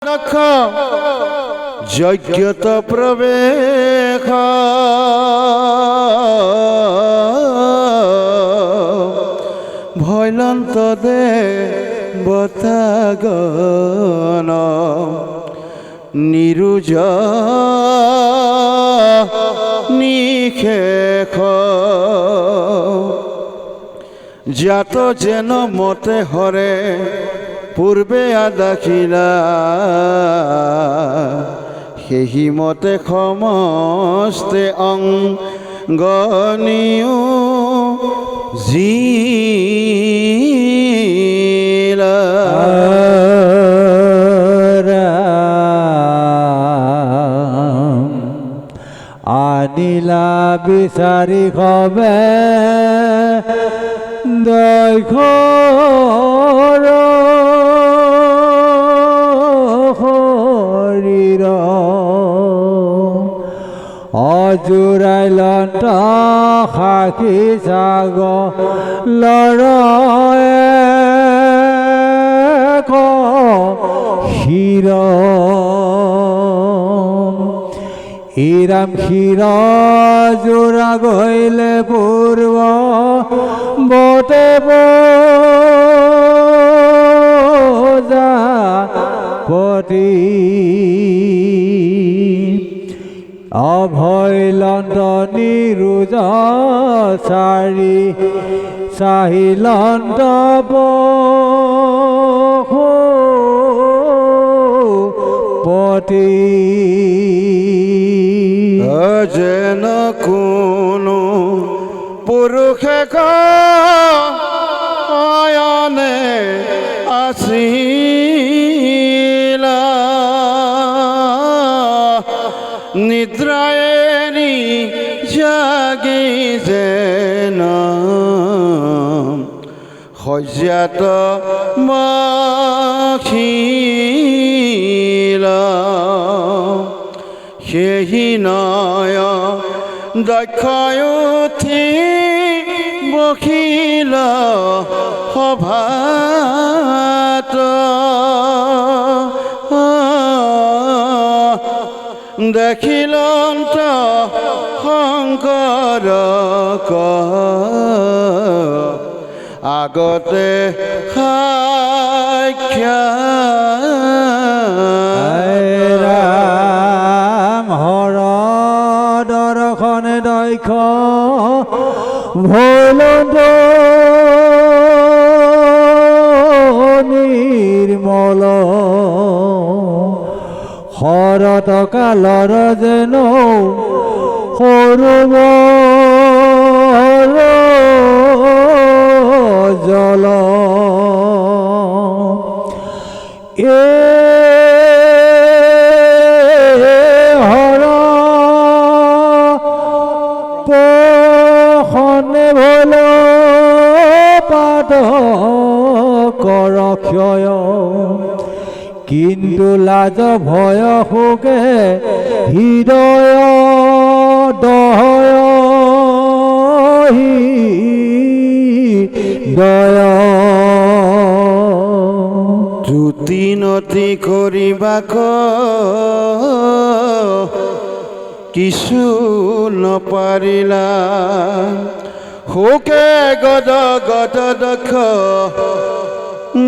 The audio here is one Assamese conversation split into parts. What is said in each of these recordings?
দক্ষ যজ্ঞত প্রবেশ ভৈলন্ত দে বতাগন নিরুজ নিশেষ জাত যেন মতে হরে পূর্বে আদাখিলা সেই মতে সমস্তে অঙ্গনিও জিলা আনিলা বিচাৰি খবে দৈখৰ শৰীৰ অজোৰাই লন্ত সাক্ষী চাগ লৰয়ে ক্ষীৰ ইৰাম ক্ষীৰ জোৰা গহিলে পূৰ্ব বতে পতি অভৈলন্ত নিৰুজ চাৰি চাহিলন্ত পতি যেন কোনো পুৰুষে কয়নে আছিলা নিদ্ৰায়েৰি জাগি যেন শয্যাত বহিলা সেই নয় দক্ষ উঠি বহিল সভাত দেখিলন্ত শংকৰ আগতে সাক্ষাৎ হৰ দৰ্শন দক্ষ ভৈলন্ত নিৰ্মল শৰৎ কালৰ যেন সৰুব জল হৰ পখনে ভল পাত কৰ ক্ষয় কিন্তু লাজ ভয় শোকে হৃদয় দহয় দয় জ্যোতি নতি কৰিবাক কিছু নপাৰিলা শোকে গদ গদ দক্ষ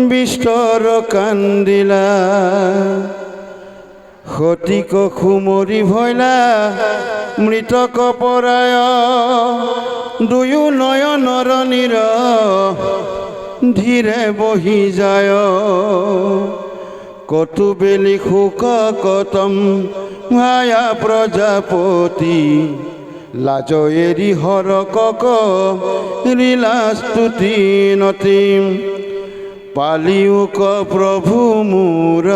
বিস্তৰ কান্দিলা সতিক সুমৰি ভৈলা মৃতক পৰায় দুয়ো নয়নৰ নীৰ ধীৰে বহি যায় কটু বেলি শোক কতম মায়া প্ৰজাপতি লাজ এৰি হৰ কক লীলা স্তুতি নতি পালিউক প্ৰভু মোৰ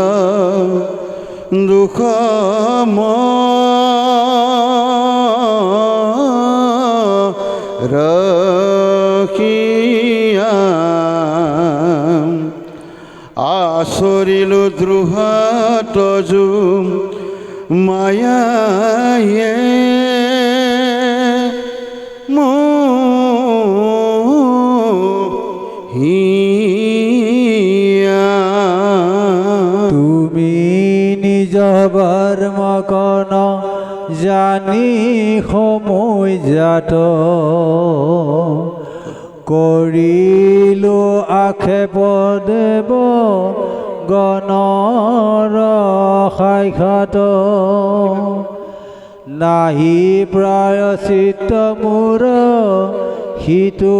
দুখ ৰখিয়া আচৰিলো দ্ৰোহাত জুম মায়ায়ে তুমি নিজ কৰ্ম কণ জানি সময় জাত কৰিলো আক্ষেপ দেৱ গণৰ সাক্ষাৎ নাহি প্ৰায়শ্চিত্ত মোৰ সিটো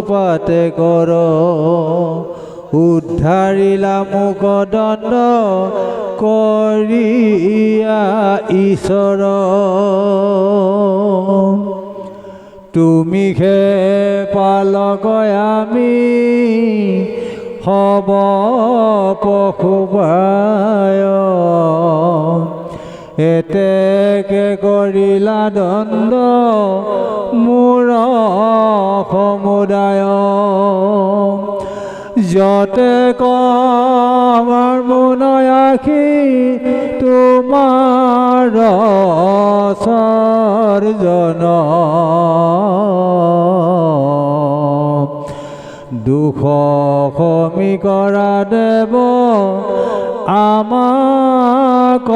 পাতে কৰ উদ্ধাৰিলা মোক দণ্ড কৰিয়া ঈশ্বৰ তুমি হে পালক আমি হব পশুপায় এতেকে কৰিলা দণ্ড মোৰ সমুদায় যতে কমাৰ মুনয়াখি তোমাৰ সৰ্জন দুখ সমী কৰা দেৱ আমাক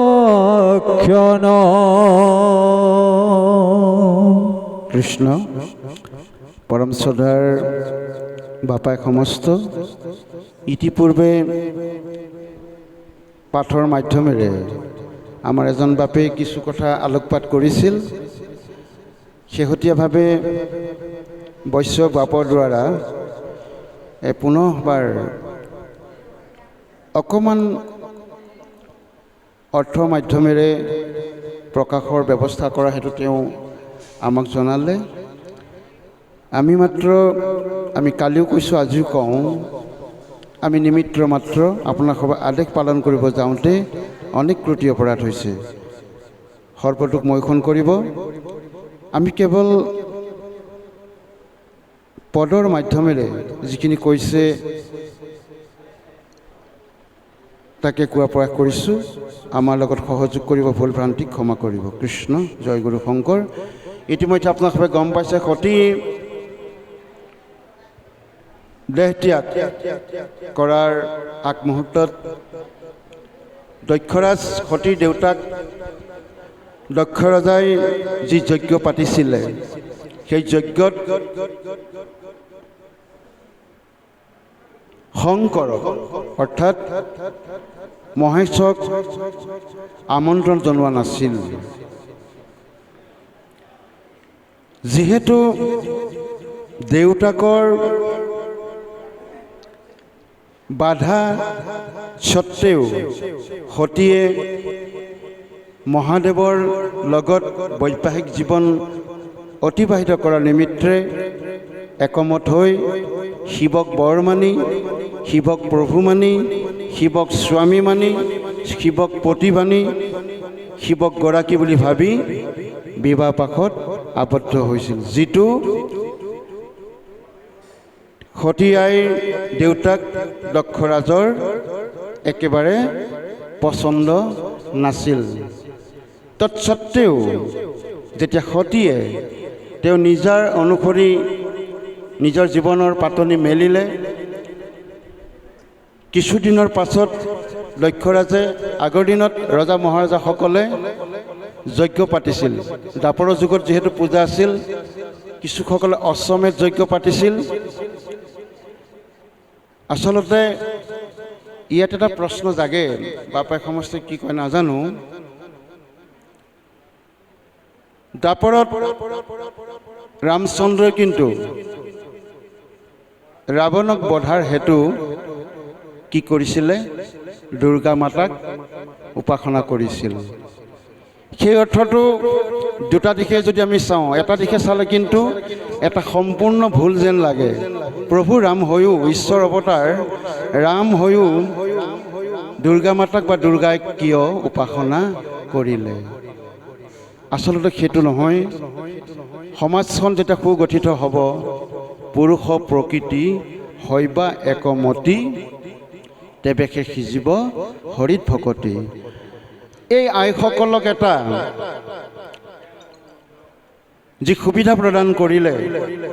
ৰক্ষণ কৃষ্ণ পৰম শ্ৰদ্ধাৰ বাপাই সমস্ত ইতিপূৰ্বে পাঠৰ মাধ্যমেৰে আমাৰ এজন বাপে কিছু কথা আলোকপাত কৰিছিল শেহতীয়াভাৱে বৈশ্য বাপৰ দ্বাৰা পুনঃবাৰ অকণমান অৰ্থ মাধ্যমেৰে প্ৰকাশৰ ব্যৱস্থা কৰা হেতু তেওঁ আমাক জনালে আমি কালিও কৈছোঁ আজিও কওঁ আমি নিমিত্ত মাত্ৰ আপোনালোকৰ আদেশ পালন কৰিব যাওঁতে অনেক ত্ৰুটি অপৰাধ হৈছে সৰ্বটোক মৈখন কৰিব আমি কেৱল পদৰ মাধ্যমেৰে যিখিনি কৈছে তাকে কোৱা প্ৰয়াস কৰিছোঁ আমাৰ লগত সহযোগ কৰিব ভুল ভ্ৰান্তি ক্ষমা কৰিব কৃষ্ণ জয় গুৰু শংকৰ ইতিমধ্যে আপোনালোকে গম পাইছে সতী দেহত্যাগ কৰাৰ আগমুহূৰ্তত দক্ষৰাজ সতীৰ দেউতাক দক্ষ ৰজাই যি যজ্ঞ পাতিছিলে সেই যজ্ঞত শংকৰক অৰ্থাৎ মহেশক আমন্ত্ৰণ জনোৱা নাছিল যিহেতু দেউতাকৰ বাধা স্বত্তেও সতীয়ে মহাদেৱৰ লগত বৈবাহিক জীৱন অতিবাহিত কৰাৰ নিমিত্তে একমত হৈ শিৱক বৰ মানি শিৱক প্ৰভু মানি শিৱক স্বামী মানি শিৱক পতি মানি শিৱক গৰাকী বুলি ভাবি বিবাহ পাশত আবদ্ধ হৈছিল যিটো সতী আইৰ দেউতাক দক্ষৰাজৰ একেবাৰে পচন্দ নাছিল তৎসত্ত্বেও যেতিয়া সতীয়ে তেওঁ নিজৰ অনুসৰি নিজৰ জীৱনৰ পাতনি মেলিলে কিছুদিনৰ পাছত দক্ষৰাজে আগৰ দিনত ৰজা মহাৰজাসকলে যজ্ঞ পাতিছিল দাপৰ যুগত যিহেতু পূজা আছিল কিছুসকলে অশ্বমেধ যজ্ঞ পাতিছিল আচলতে ইয়াত এটা প্ৰশ্ন জাগে বাপাই সমস্তে কি কয় নাজানো দাপৰত ৰামচন্দ্ৰই কিন্তু ৰাৱণক বধাৰ হেতু কি কৰিছিলে দুৰ্গা মাতাক উপাসনা কৰিছিল সেই অৰ্থটো দুটা দিশে যদি আমি চাওঁ এটা দিশে চালে কিন্তু এটা সম্পূৰ্ণ ভুল যেন লাগে প্ৰভু ৰাম হৈও ঈশ্বৰ অৱতাৰ ৰাম হৈও দুৰ্গা মাতাক বা দুৰ্গাক কিয় উপাসনা কৰিলে আচলতে সেইটো নহয় সমাজখন যেতিয়া সুগঠিত হ'ব পুৰুষ প্ৰকৃতি হৈবা একমতি তেবেকে সিজিব হৰিত ভকতি এই আইসকলক এটা যি সুবিধা প্ৰদান কৰিলে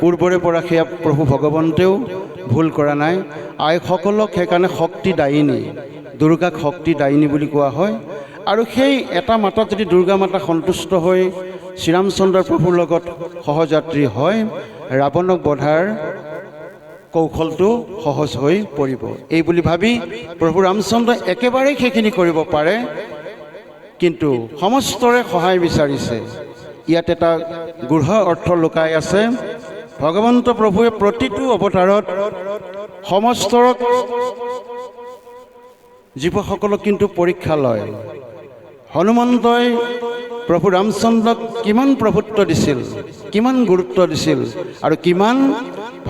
পূৰ্বৰে পৰা সেয়া প্ৰভু ভগৱন্তেও ভুল কৰা নাই। আইসকলক সেইকাৰণে শক্তিদায়িনী, দুৰ্গাক শক্তিদায়িনী বুলি কোৱা হয়। আৰু সেই এটা মাতাত যদি দুৰ্গা মাতা সন্তুষ্ট হৈ শ্ৰীৰামচন্দ্ৰ প্ৰভুৰ লগত সহযাত্ৰী হয়, ৰাৱণক বধাৰ কৌশলটো সহজ হৈ পৰিব। এই বুলি ভাবি প্ৰভু ৰামচন্দ্ৰই একেবাৰেই সেইখিনি কৰিব পাৰে, কিন্তু সমস্তৰে সহায় বিচাৰিছে। ইয়াত এটা গূঢ় অৰ্থ লুকাই আছে। ভগৱন্ত প্ৰভুৱে প্ৰতিটো অৱতাৰত সমস্ত জীৱসকলক কিন্তু পৰীক্ষা লয়। হনুমন্তই প্ৰভু ৰামচন্দ্ৰক কিমান প্ৰভুত্ব দিছিল, কিমান গুৰুত্ব দিছিল আৰু কিমান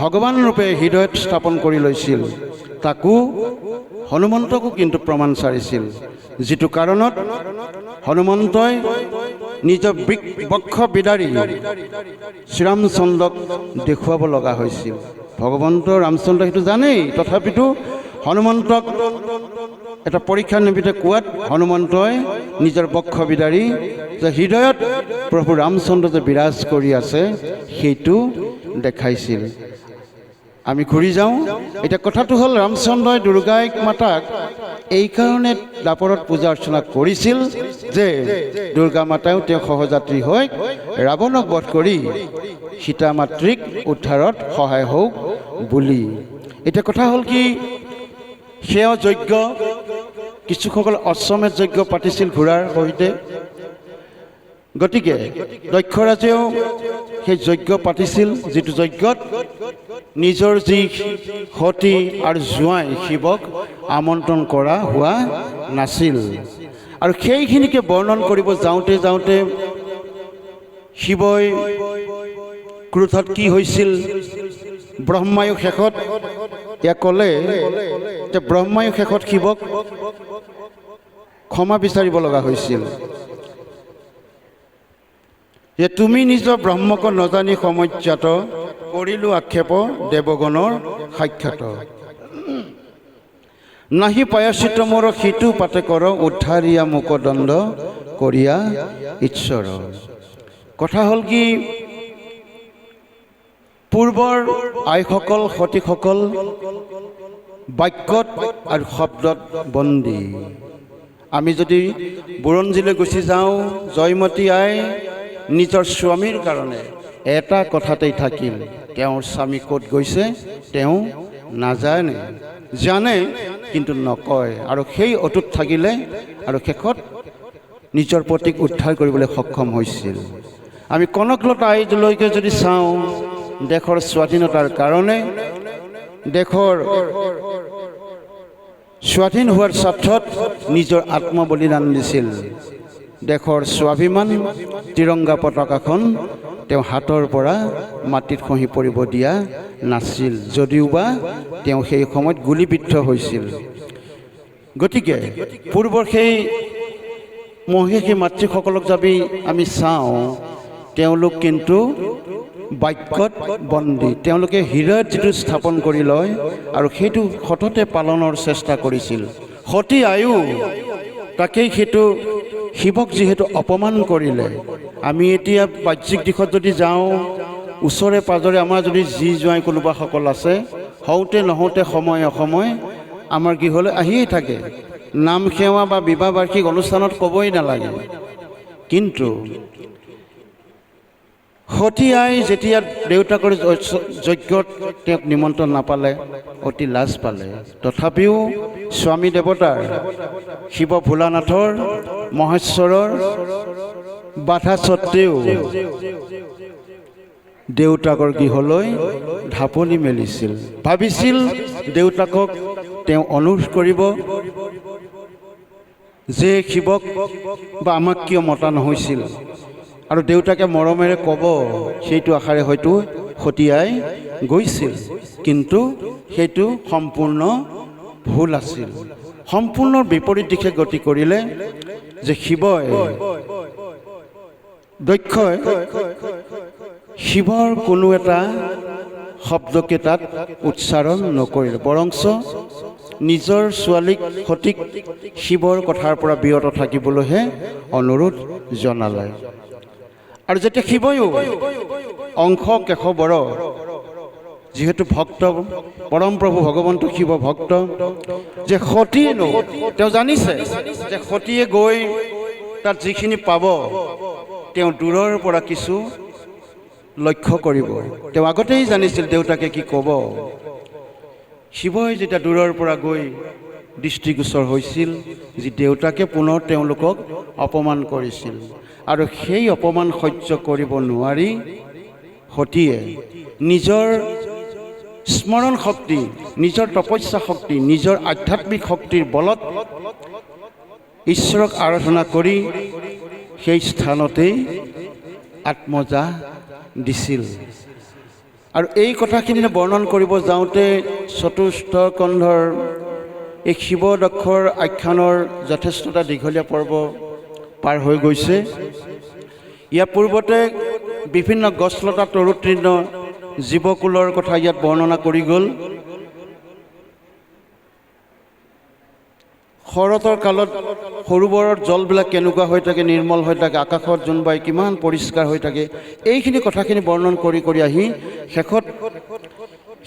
ভগৱান ৰূপে হৃদয়ত স্থাপন কৰি লৈছিল, তাকো হনুমন্তকো কিন্তু প্ৰমাণ চাৰিছিল। যিটো কাৰণত হনুমন্তই নিজৰ বক্ষ বিদাৰি শ্ৰীৰামচন্দ্ৰক দেখুৱাব লগা হৈছিল। ভগৱন্ত ৰামচন্দ্ৰ সেইটো জানেই, তথাপিতো হনুমন্তক এটা পৰীক্ষা নিমিত্তে কোৱাত হনুমন্তই নিজৰ বক্ষ বিদাৰি যে হৃদয়ত প্ৰভু ৰামচন্দ্ৰ যে বিৰাজ কৰি আছে সেইটো দেখাইছিল। আমি ঘূৰি যাওঁ। এতিয়া কথাটো হ'ল, ৰামচন্দ্ৰই দুৰ্গাইক মাতাক এইকাৰণে দাপৰত পূজা অৰ্চনা কৰিছিল যে দুৰ্গা মাতাও তেওঁ সহযাত্ৰী হৈ ৰাৱণক বধ কৰি সীতা মাতৃক উদ্ধাৰত সহায় হওক বুলি। এতিয়া কথা হ'ল কি, সেয়া যজ্ঞ, কিছুসকল অশ্বমেধ যজ্ঞ পাতিছিল ঘোঁৰাৰ সৈতে। গতিকে দক্ষৰাজেও সেই যজ্ঞ পাতিছিল, যিটো যজ্ঞত নিজৰ যি সতী আৰু জোঁৱাই শিৱক আমন্ত্ৰণ কৰা হোৱা নাছিল। আৰু সেইখিনিকে বৰ্ণন কৰিব যাওঁতে যাওঁতে শিৱই ক্ৰোধত কি হৈছিল, ব্ৰহ্মায়ো শেষত ইয়াক ক'লে যে ব্ৰহ্মায়ো শেষত শিৱক ক্ষমা বিচাৰিব লগা হৈছিল যে তুমি নিজৰ ব্ৰহ্মক নজানি সমজ্জাত, কৰিলো আক্ষেপ দেৱগণৰ সাক্ষাৎ। নাহি পায়াচিত মোৰ সিটো পাতে কৰ, উদ্ধাৰিয়া মুকদণ্ড কৰিয়া ঈশ্বৰ। কথা হ'ল কি, পূৰ্বৰ আইসকল সতীসকল বাক্যত আৰু শব্দত বন্দী। আমি যদি বুৰঞ্জীলৈ গুচি যাওঁ, জয়মতী আই নিজৰ স্বামীৰ কাৰণে এটা কথাতেই থাকিল, তেওঁৰ স্বামী ক'ত গৈছে তেওঁ নাজানে, জানে কিন্তু নকয়। আৰু সেই অটুট থাকিলে আৰু শেষত নিজৰ পতিক উদ্ধাৰ কৰিবলৈ সক্ষম হৈছিল। আমি কনকলতা আইলৈকে যদি চাওঁ, দেশৰ স্বাধীনতাৰ কাৰণে, দেশৰ স্বাধীন হোৱাৰ স্বাৰ্থত নিজৰ আত্মবলিদান দিছিল। দেশৰ স্বাভিমান তিৰংগা পতাকাখন তেওঁ হাতৰ পৰা মাটিত খহি পৰিব দিয়া নাছিল, যদিওবা তেওঁ সেই সময়ত গুলীবিদ্ধ হৈছিল। গতিকে পূৰ্বৰ সেই মহিষী মাতৃসকলক যদি আমি চাওঁ, তেওঁলোক কিন্তু বাক্যত বন্দী। তেওঁলোকে হৃদয়ত যিটো স্থাপন কৰি লয় আৰু সেইটো সততে পালনৰ চেষ্টা কৰিছিল। সতী আয়ু তাকেই সেইটো শিৱক যিহেতু অপমান কৰিলে, আমি এতিয়া বাহ্যিক দিশত যদি যাওঁ, ওচৰে পাজৰে আমাৰ যদি যি জোঁৱাই কোনোবাসকল আছে, হওঁতে নহওঁতে সময় অসময় আমাৰ গৃহলৈ আহিয়েই থাকে। নাম সেৱা বা বিবাহ বাৰ্ষিক অনুষ্ঠানত ক'বই নালাগে। কিন্তু সতী আই যেতিয়া দেউতাকৰ যজ্ঞত তেওঁক নিমন্ত্ৰণ নাপালে, অতি লাজ পালে। তথাপিও স্বামী দেৱতাৰ, শিৱ ভোলানাথৰ, মহেশ্বৰৰ বাধা স্বত্তেও দেউতাকৰ গৃহলৈ ঢাপলি মেলিছিল। ভাবিছিল দেউতাকক তেওঁ অনুৰোধ কৰিব যে শিৱক বা আমাক কিয় মতা নহৈছিল, আৰু দেউতাকে মৰমেৰে ক'ব, সেইটো আশাৰে হয়তো সতী আই গৈছিল। কিন্তু সেইটো সম্পূৰ্ণ ভুল আছিল। সম্পূৰ্ণ বিপৰীত দিশে গতি কৰিলে যে শিৱই, দক্ষই শিৱৰ কোনো এটা শব্দকে তাত উচ্চাৰণ নকৰিলে, বৰঞ্চ নিজৰ ছোৱালীক সতীক শিৱৰ কথাৰ পৰা বিৰত থাকিবলৈহে অনুৰোধ জনালে। আৰু যেতিয়া শিৱয়ো অংশ কেশৱৰ যিহেতু ভক্ত পৰম প্ৰভু ভগৱন্ত শিৱ ভক্ত যে সতীয়েনো তেওঁ জানিছে যে সতীয়ে গৈ তাত যিখিনি পাব তেওঁ দূৰৰ পৰা কিছু লক্ষ্য কৰিব। তেওঁ আগতেই জানিছিল দেউতাকে কি ক'ব। শিৱই যেতিয়া দূৰৰ পৰা গৈ দৃষ্টিগোচৰ হৈছিল যে দেউতাকে পুনৰ তেওঁলোকক অপমান কৰিছিল আৰু সেই অপমান সহ্য কৰিব নোৱাৰি সতীয়ে নিজৰ স্মৰণ শক্তি, নিজৰ তপস্যা শক্তি, নিজৰ আধ্যাত্মিক শক্তিৰ বলত ঈশ্বৰক আৰাধনা কৰি সেই স্থানতেই আত্মজা দিছিল। আৰু এই কথাখিনি বৰ্ণন কৰিব যাওঁতে চতুৰ্থ স্কন্ধৰ এই শিৱ দক্ষৰ আখ্যানৰ যথেষ্টটা দীঘলীয়া পৰ্ব পাৰ হৈ গৈছে। ইয়াৰ পূৰ্বতে বিভিন্ন গছলতা তৰুতৃণ জীৱকুলৰ কথা ইয়াত বৰ্ণনা কৰি গ'ল। শৰতৰ কালত সৰোবৰৰ জলবিলাক কেনেকুৱা হৈ থাকে, নিৰ্মল হৈ থাকে, আকাশত জোনবাই কিমান পৰিষ্কাৰ হৈ থাকে, এইখিনি কথাখিনি বৰ্ণন কৰি কৰি আহি শেষত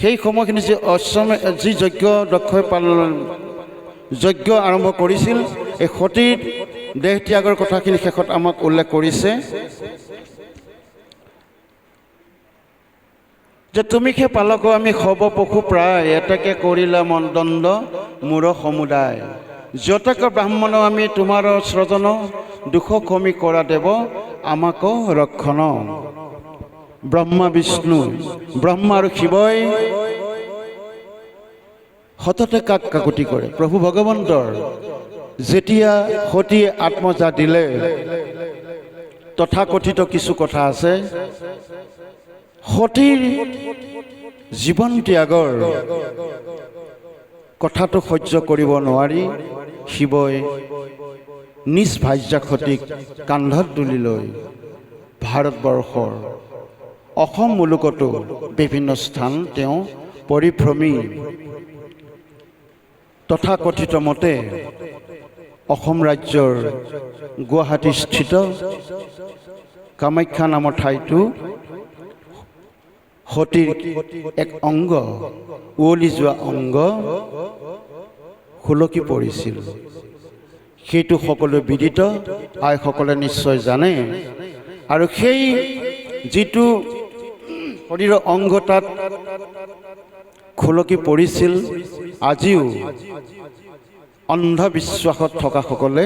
সেই সময়খিনি যি যজ্ঞ দক্ষই যজ্ঞ আৰম্ভ কৰিছিল এই সতীৰ দেহ ত্যাগৰ কথাখিনি শেষত আমাক উল্লেখ কৰিছে যে তুমি সে পালক আমি সব পশু প্ৰায় এতেকে কৰিলা মন্দণ্ড মূৰ সমুদায় যতক ব্ৰাহ্মণ আমি তোমাৰ সৃজন দুখ কমি কৰা দেৱ আমাক ৰক্ষণ। ব্ৰহ্মা বিষ্ণু ব্ৰহ্মা আৰু শিৱই সততে কাক কাকুতি কৰে। প্ৰভু ভগৱন্তৰ যেতিয়া সতীয়ে আত্মজা দিলে তথাকথিত কিছু কথা আছে। সতীৰ জীৱন ত্যাগৰ কথাটো সহ্য কৰিব নোৱাৰি শিৱই নিজ ভাৰ্যা সতীক কান্ধত তুলি লৈ ভাৰতবৰ্ষৰ অসম মুলুকতো বিভিন্ন স্থান তেওঁ পৰিভ্ৰমী তথাকথিত মতে অসম ৰাজ্যৰ গুৱাহাটীস্থিত কামাখ্যা নামৰ ঠাইটো সতীৰ এক অংগ, উৱলি যোৱা অংগ খুলকি পৰিছিল। সেইটো সকলোৱে বিদিত, আইসকলে নিশ্চয় জানে। আৰু সেই যিটো শৰীৰৰ অংগ তাত খুলকি পৰিছিল, আজিও অন্ধবিশ্বাসত থকাসকলে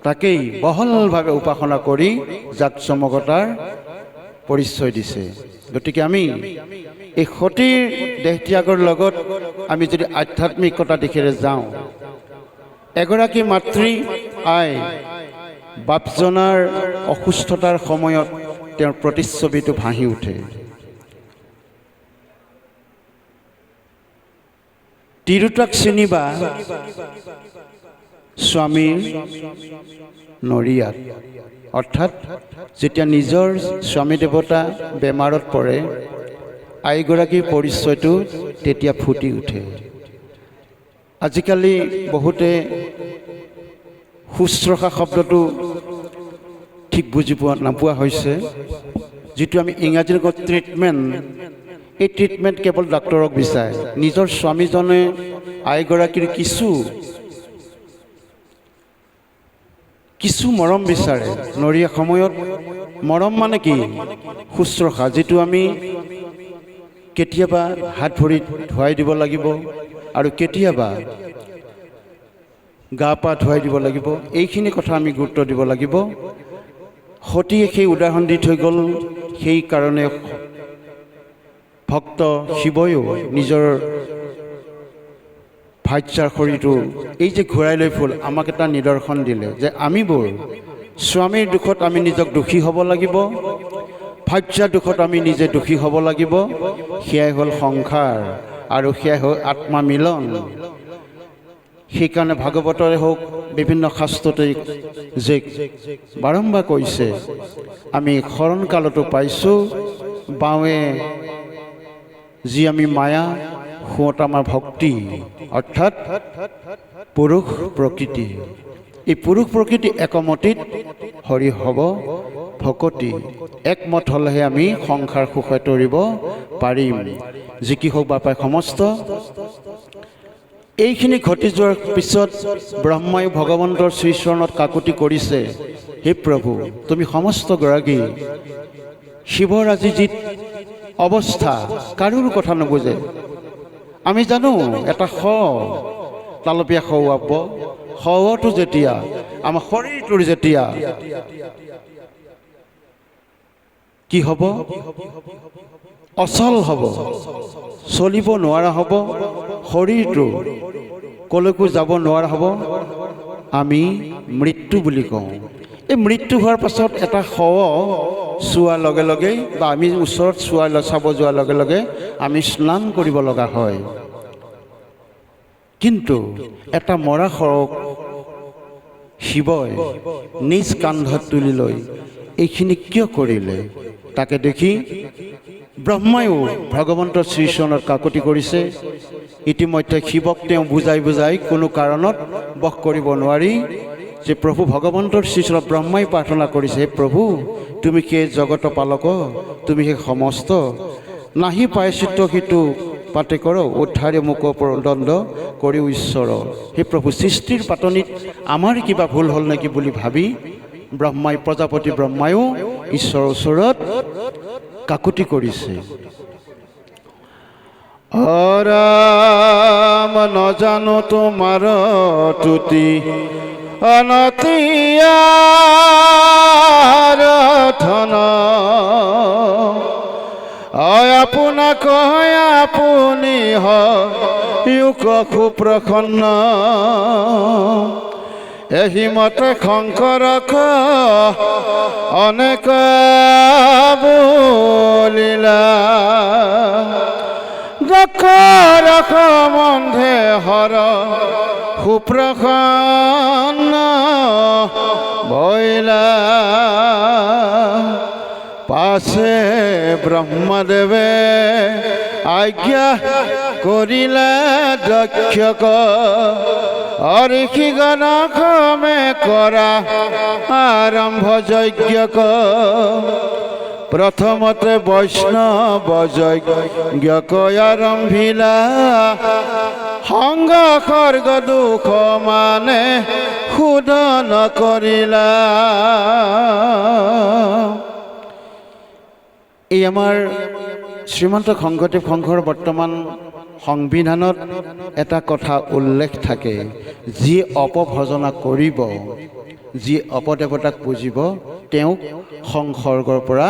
তাকেই বহলভাৱে উপাসনা কৰি জাকজমকতাৰ পৰিচয় দিছে। গতিকে আমি এই সতীৰ দেহ ত্যাগৰ লগত আমি যদি আধ্যাত্মিকতা দিশেৰে যাওঁ, এগৰাকী মাতৃ আই বাপজনাৰ অসুস্থতাৰ সময়ত তেওঁৰ প্ৰতিচ্ছবিটো ভাহি উঠে। তিৰোতাক চিনিবা স্বামীৰ নৰিয়াত, অৰ্থাৎ যেতিয়া নিজৰ স্বামী দেৱতা বেমাৰত পৰে আইগৰাকীৰ পৰিচয়টো তেতিয়া ফুটি উঠে। আজিকালি বহুতে শুশ্ৰূষা শব্দটো ঠিক বুজি নোপোৱা হৈছে। যিটো আমি ইংৰাজীত কওঁ ট্ৰিটমেণ্ট, এই ট্ৰিটমেণ্ট কেৱল ডাক্তৰক বিচাৰে। নিজৰ স্বামীজনে আইগৰাকীৰ কিছু মৰম বিচাৰে। নৰীয়া সময়ত মৰম মানে কি? শুশ্ৰূষা, যিটো আমি কেতিয়াবা হাত ভৰিত ধুৱাই দিব লাগিব আৰু কেতিয়াবা গা পা ধুৱাই দিব লাগিব। এইখিনি কথা আমি গুৰুত্ব দিব লাগিব। সতীয়ে সেই উদাহৰণ দি থৈ গ'ল। সেইকাৰণে ভক্ত শিৱয়ো নিজৰ ভাৰ্যাৰ শৰীৰটো এই যে ঘূৰাই লৈ ফুল আমাক এটা নিদৰ্শন দিলে যে আমিবোৰ স্বামীৰ দুখত আমি নিজক দোষী হ'ব লাগিব, ভাৰ্যাৰ দুখত আমি নিজে দোষী হ'ব লাগিব। সেয়াই হ'ল সংসাৰ আৰু সেয়াই হ'ল আত্মা মিলন। সেইকাৰণে ভাগৱতৰে হওক বিভিন্ন শাস্ত্ৰতে যে বাৰম্বাৰ কৈছে, আমি শৰণকালতো পাইছোঁ বাৱে যি আমি মায়া সোঁত আমাৰ ভক্তি, অৰ্থাৎ পুৰুষ প্ৰকৃতি। এই পুৰুষ প্ৰকৃতি একমতিত হৰি হ'ব ভকতি একমত হ'লেহে আমি সংসাৰ সুখে তৰিব পাৰিম। যি কি হওক বাপাই সমস্ত এইখিনি ঘটি যোৱাৰ পিছত ব্ৰহ্মাই ভগৱন্তৰ শ্ৰীচৰণত কাকুতি কৰিছে, হে প্ৰভু তুমি সমস্ত গৰাকী শিৱৰ আজি যি অৱস্থা কাৰোৰ কথা নুবুজে। আমি জানো এটা তালপীয়া খুৱাব, শৱটো যেতিয়া আমাৰ শৰীৰটোৰ যেতিয়া কি হ'ব, অচল হ'ব, চলিব নোৱাৰা হ'ব, শৰীৰটো কলৈকো যাব নোৱাৰা হ'ব, আমি মৃত্যু বুলি কওঁ। এই মৃত্যু হোৱাৰ পাছত এটা শৱ চোৱাৰ লগে লগে বা আমি ওচৰত চাব যোৱাৰ লগে লগে আমি স্নান কৰিব লগা হয়। কিন্তু এটা মৰা শৱক শিৱই নিজ কান্ধত তুলি লৈ এইখিনি কিয় কৰিলে তাকে দেখি ব্ৰহ্মায়ো ভগৱন্তৰ শ্ৰীচৰণত কাকতি কৰিছে। ইতিমধ্যে শিৱক তেওঁ বুজাই কোনো কাৰণত বশ কৰিব নোৱাৰি যে প্ৰভু ভগৱন্তৰ শ্ৰীচৰণত ব্ৰহ্মাই প্ৰাৰ্থনা কৰিছে, হে প্ৰভু তুমি সেই জগত পালক, তুমি সেই সমস্ত নাহি প্ৰায়শ্চিত্ত সিটো পাতে কৰ, উদ্ধাৰে মোক দণ্ড কৰি ঈশ্বৰ। সেই প্ৰভু সৃষ্টিৰ পাতনিত আমাৰ কিবা ভুল হ'ল নেকি বুলি ভাবি ব্ৰহ্মাই প্ৰজাপতি ব্ৰহ্মায়ো ঈশ্বৰৰ ওচৰত কাকুতি কৰিছে। ৰাম নজানো তোমাৰ তুতি অনতিয়াৰ ধন, আপোনাক আপুনি হয়ুক সুপ্ৰসন্ন, এহিমতে শংকৰক অনেক বলিলা, দক্ষ ৰখ মন্ধে হৰ সুপ্ৰসন্ন বইলা, পাছে ব্ৰহ্মদেৱে আজ্ঞা কৰিলে দক্ষক, ঋষিগণ ক্ৰমে কৰা আৰম্ভ যজ্ঞক, প্ৰথমতে বৈষ্ণৱ যজ্ঞক আৰম্ভিলা, সংগ খৰ্গ দুখ মানে শোধন কৰিলা। এই আমাৰ শ্ৰীমন্ত শংকৰদেৱ সংঘৰ বৰ্তমান সংবিধানত এটা কথা উল্লেখ থাকে, যি অপভজনা কৰিব, যি অপদেৱতাক পুজিব তেওঁক সংসৰ্গৰ পৰা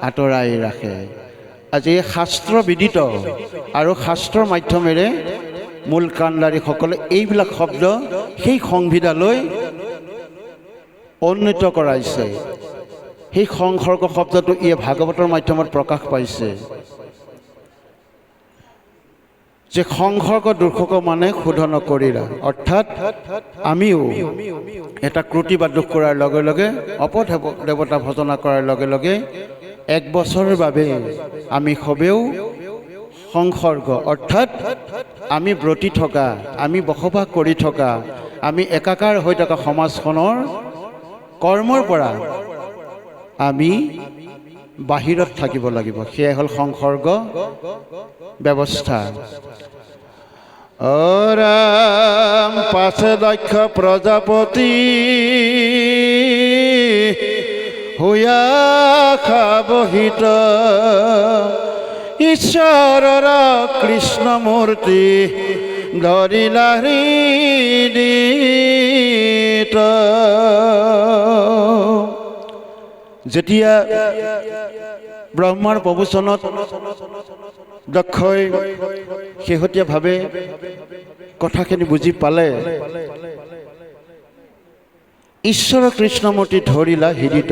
আঁতৰাই ৰাখে। আজি শাস্ত্ৰ বিদিত আৰু শাস্ত্ৰৰ মাধ্যমেৰে মূল কাণ্ডাৰীসকলে এইবিলাক শব্দ সেই সংবিধানলৈ উন্নীত কৰাইছে। সেই সংসৰ্গ শব্দটো এই ভাগৱতৰ মাধ্যমত প্ৰকাশ পাইছে যে সংসৰ্গ দুৰ্শক মানে শোধন কৰিলা, অৰ্থাৎ আমিও এটা ক্ৰুটি বা দুখ কৰাৰ লগে লগে অপদেৱতা ভজনা কৰাৰ লগে লগে 1 বছৰৰ বাবে আমি সবেও সংসৰ্গ অৰ্থাৎ আমি ব্ৰতি থকা, আমি বসবাস কৰি থকা, আমি একাকাৰ হৈ থকা সমাজখনৰ কৰ্মৰ পৰা আমি বাহিৰত থাকিব লাগিব। সেয়াই হ'ল সংসৰ্গ ব্যৱস্থা। ৰাম পাছে দক্ষ প্ৰজাপতি হুয়া খাবহিত, ঈশ্বৰৰ কৃষ্ণমূৰ্তি ধৰিলা হৃদিত। যেতিয়া ব্ৰহ্মাৰ প্ৰবচনত দক্ষই শেহতীয়াভাৱে কথাখিনি বুজি পালে, ঈশ্বৰ কৃষ্ণমূৰ্তি ধৰিলা হৃদিত,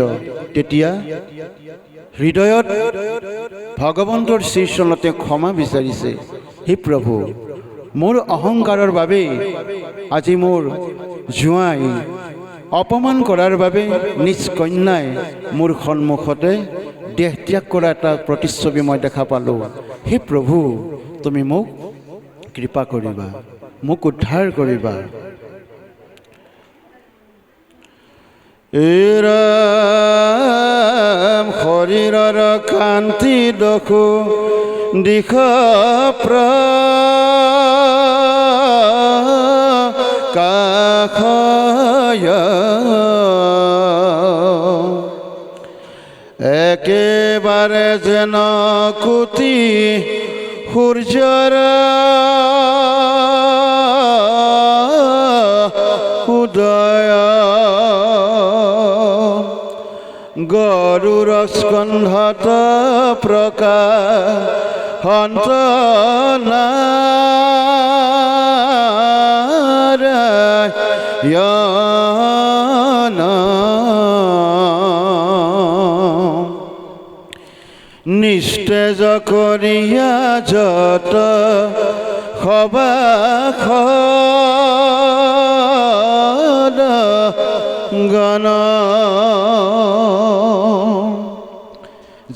তেতিয়া হৃদয়ত ভগৱন্তৰ শ্ৰীচৰণতে ক্ষমা বিচাৰিছে, হে প্ৰভু মোৰ অহংকাৰৰ বাবে আজি মোৰ জোঁৱাই অপমান কৰাৰ বাবে নিজ কন্যাই মোৰ সন্মুখতে দেহ ত্যাগ কৰা এটা প্ৰতিচ্ছবি মই দেখা পালোঁ। হে প্ৰভু তুমি মোক কৃপা কৰিবা, মোক উদ্ধাৰ কৰিবা। ৰাম শৰীৰৰ কান্তি দখো দিশ কাষয় একেবাৰে যেন কোটি সূৰ্যৰ উদয় গৰুৰ স্কন্ধত প্ৰকাশন্ত নাৰায়ণ নিস্তেজ কৰিয়া যত সবাস গণ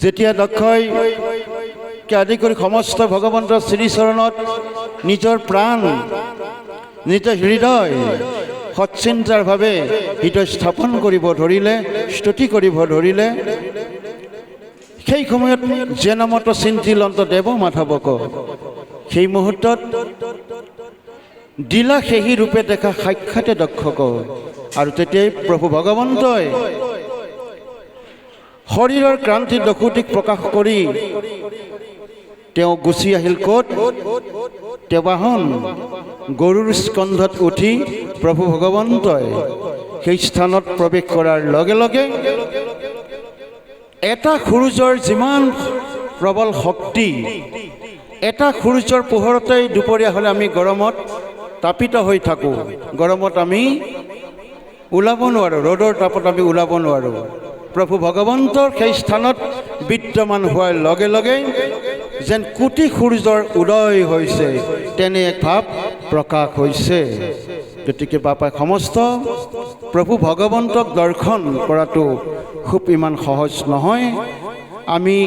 যেতিয়া দক্ষই আদি কৰি সমস্ত ভগৱন্তৰ শ্ৰীচৰণত নিজৰ প্ৰাণ নিজৰ হৃদয় সচ্চিন্তাৰভাৱে হৃদয় স্থাপন কৰিব ধৰিলে স্তুতি কৰিব ধৰিলে সেই সময়ত যে নামত চিন্তিলন্ত দেৱ মাধৱক সেই মুহূৰ্তত দিলা সেই ৰূপে দেখা সাক্ষাতে দক্ষক আৰু তেতিয়াই প্ৰভু ভগৱন্তই শৰীৰৰ ক্ৰান্তি দকুটিক প্ৰকাশ কৰি তেওঁ গুচি আহিল ক'ত তেওঁ বাহন গৰুৰ স্কন্ধত উঠি প্ৰভু ভগৱন্তই সেই স্থানত প্ৰৱেশ কৰাৰ লগে লগে এটা সূৰ্যৰ যিমান প্ৰবল শক্তি এটা সূৰ্যৰ পোহৰতেই দুপৰীয়া হ'লে আমি গৰমত তাপিত হৈ থাকোঁ গৰমত আমি ওলাব নোৱাৰোঁ ৰ'দৰ তাপত আমি ওলাব নোৱাৰোঁ প্ৰভু ভগৱন্তৰ সেই স্থানত বিদ্যমান হোৱাৰ লগে লগে যেন কোটি সূৰ্যৰ উদয় হৈছে তেনে এক ভাৱ প্ৰকাশ হৈছে গতিকে বাপাই সমস্ত প্ৰভু ভগৱন্তক দৰ্শন কৰাটো খুব ইমান সহজ নহয় আমি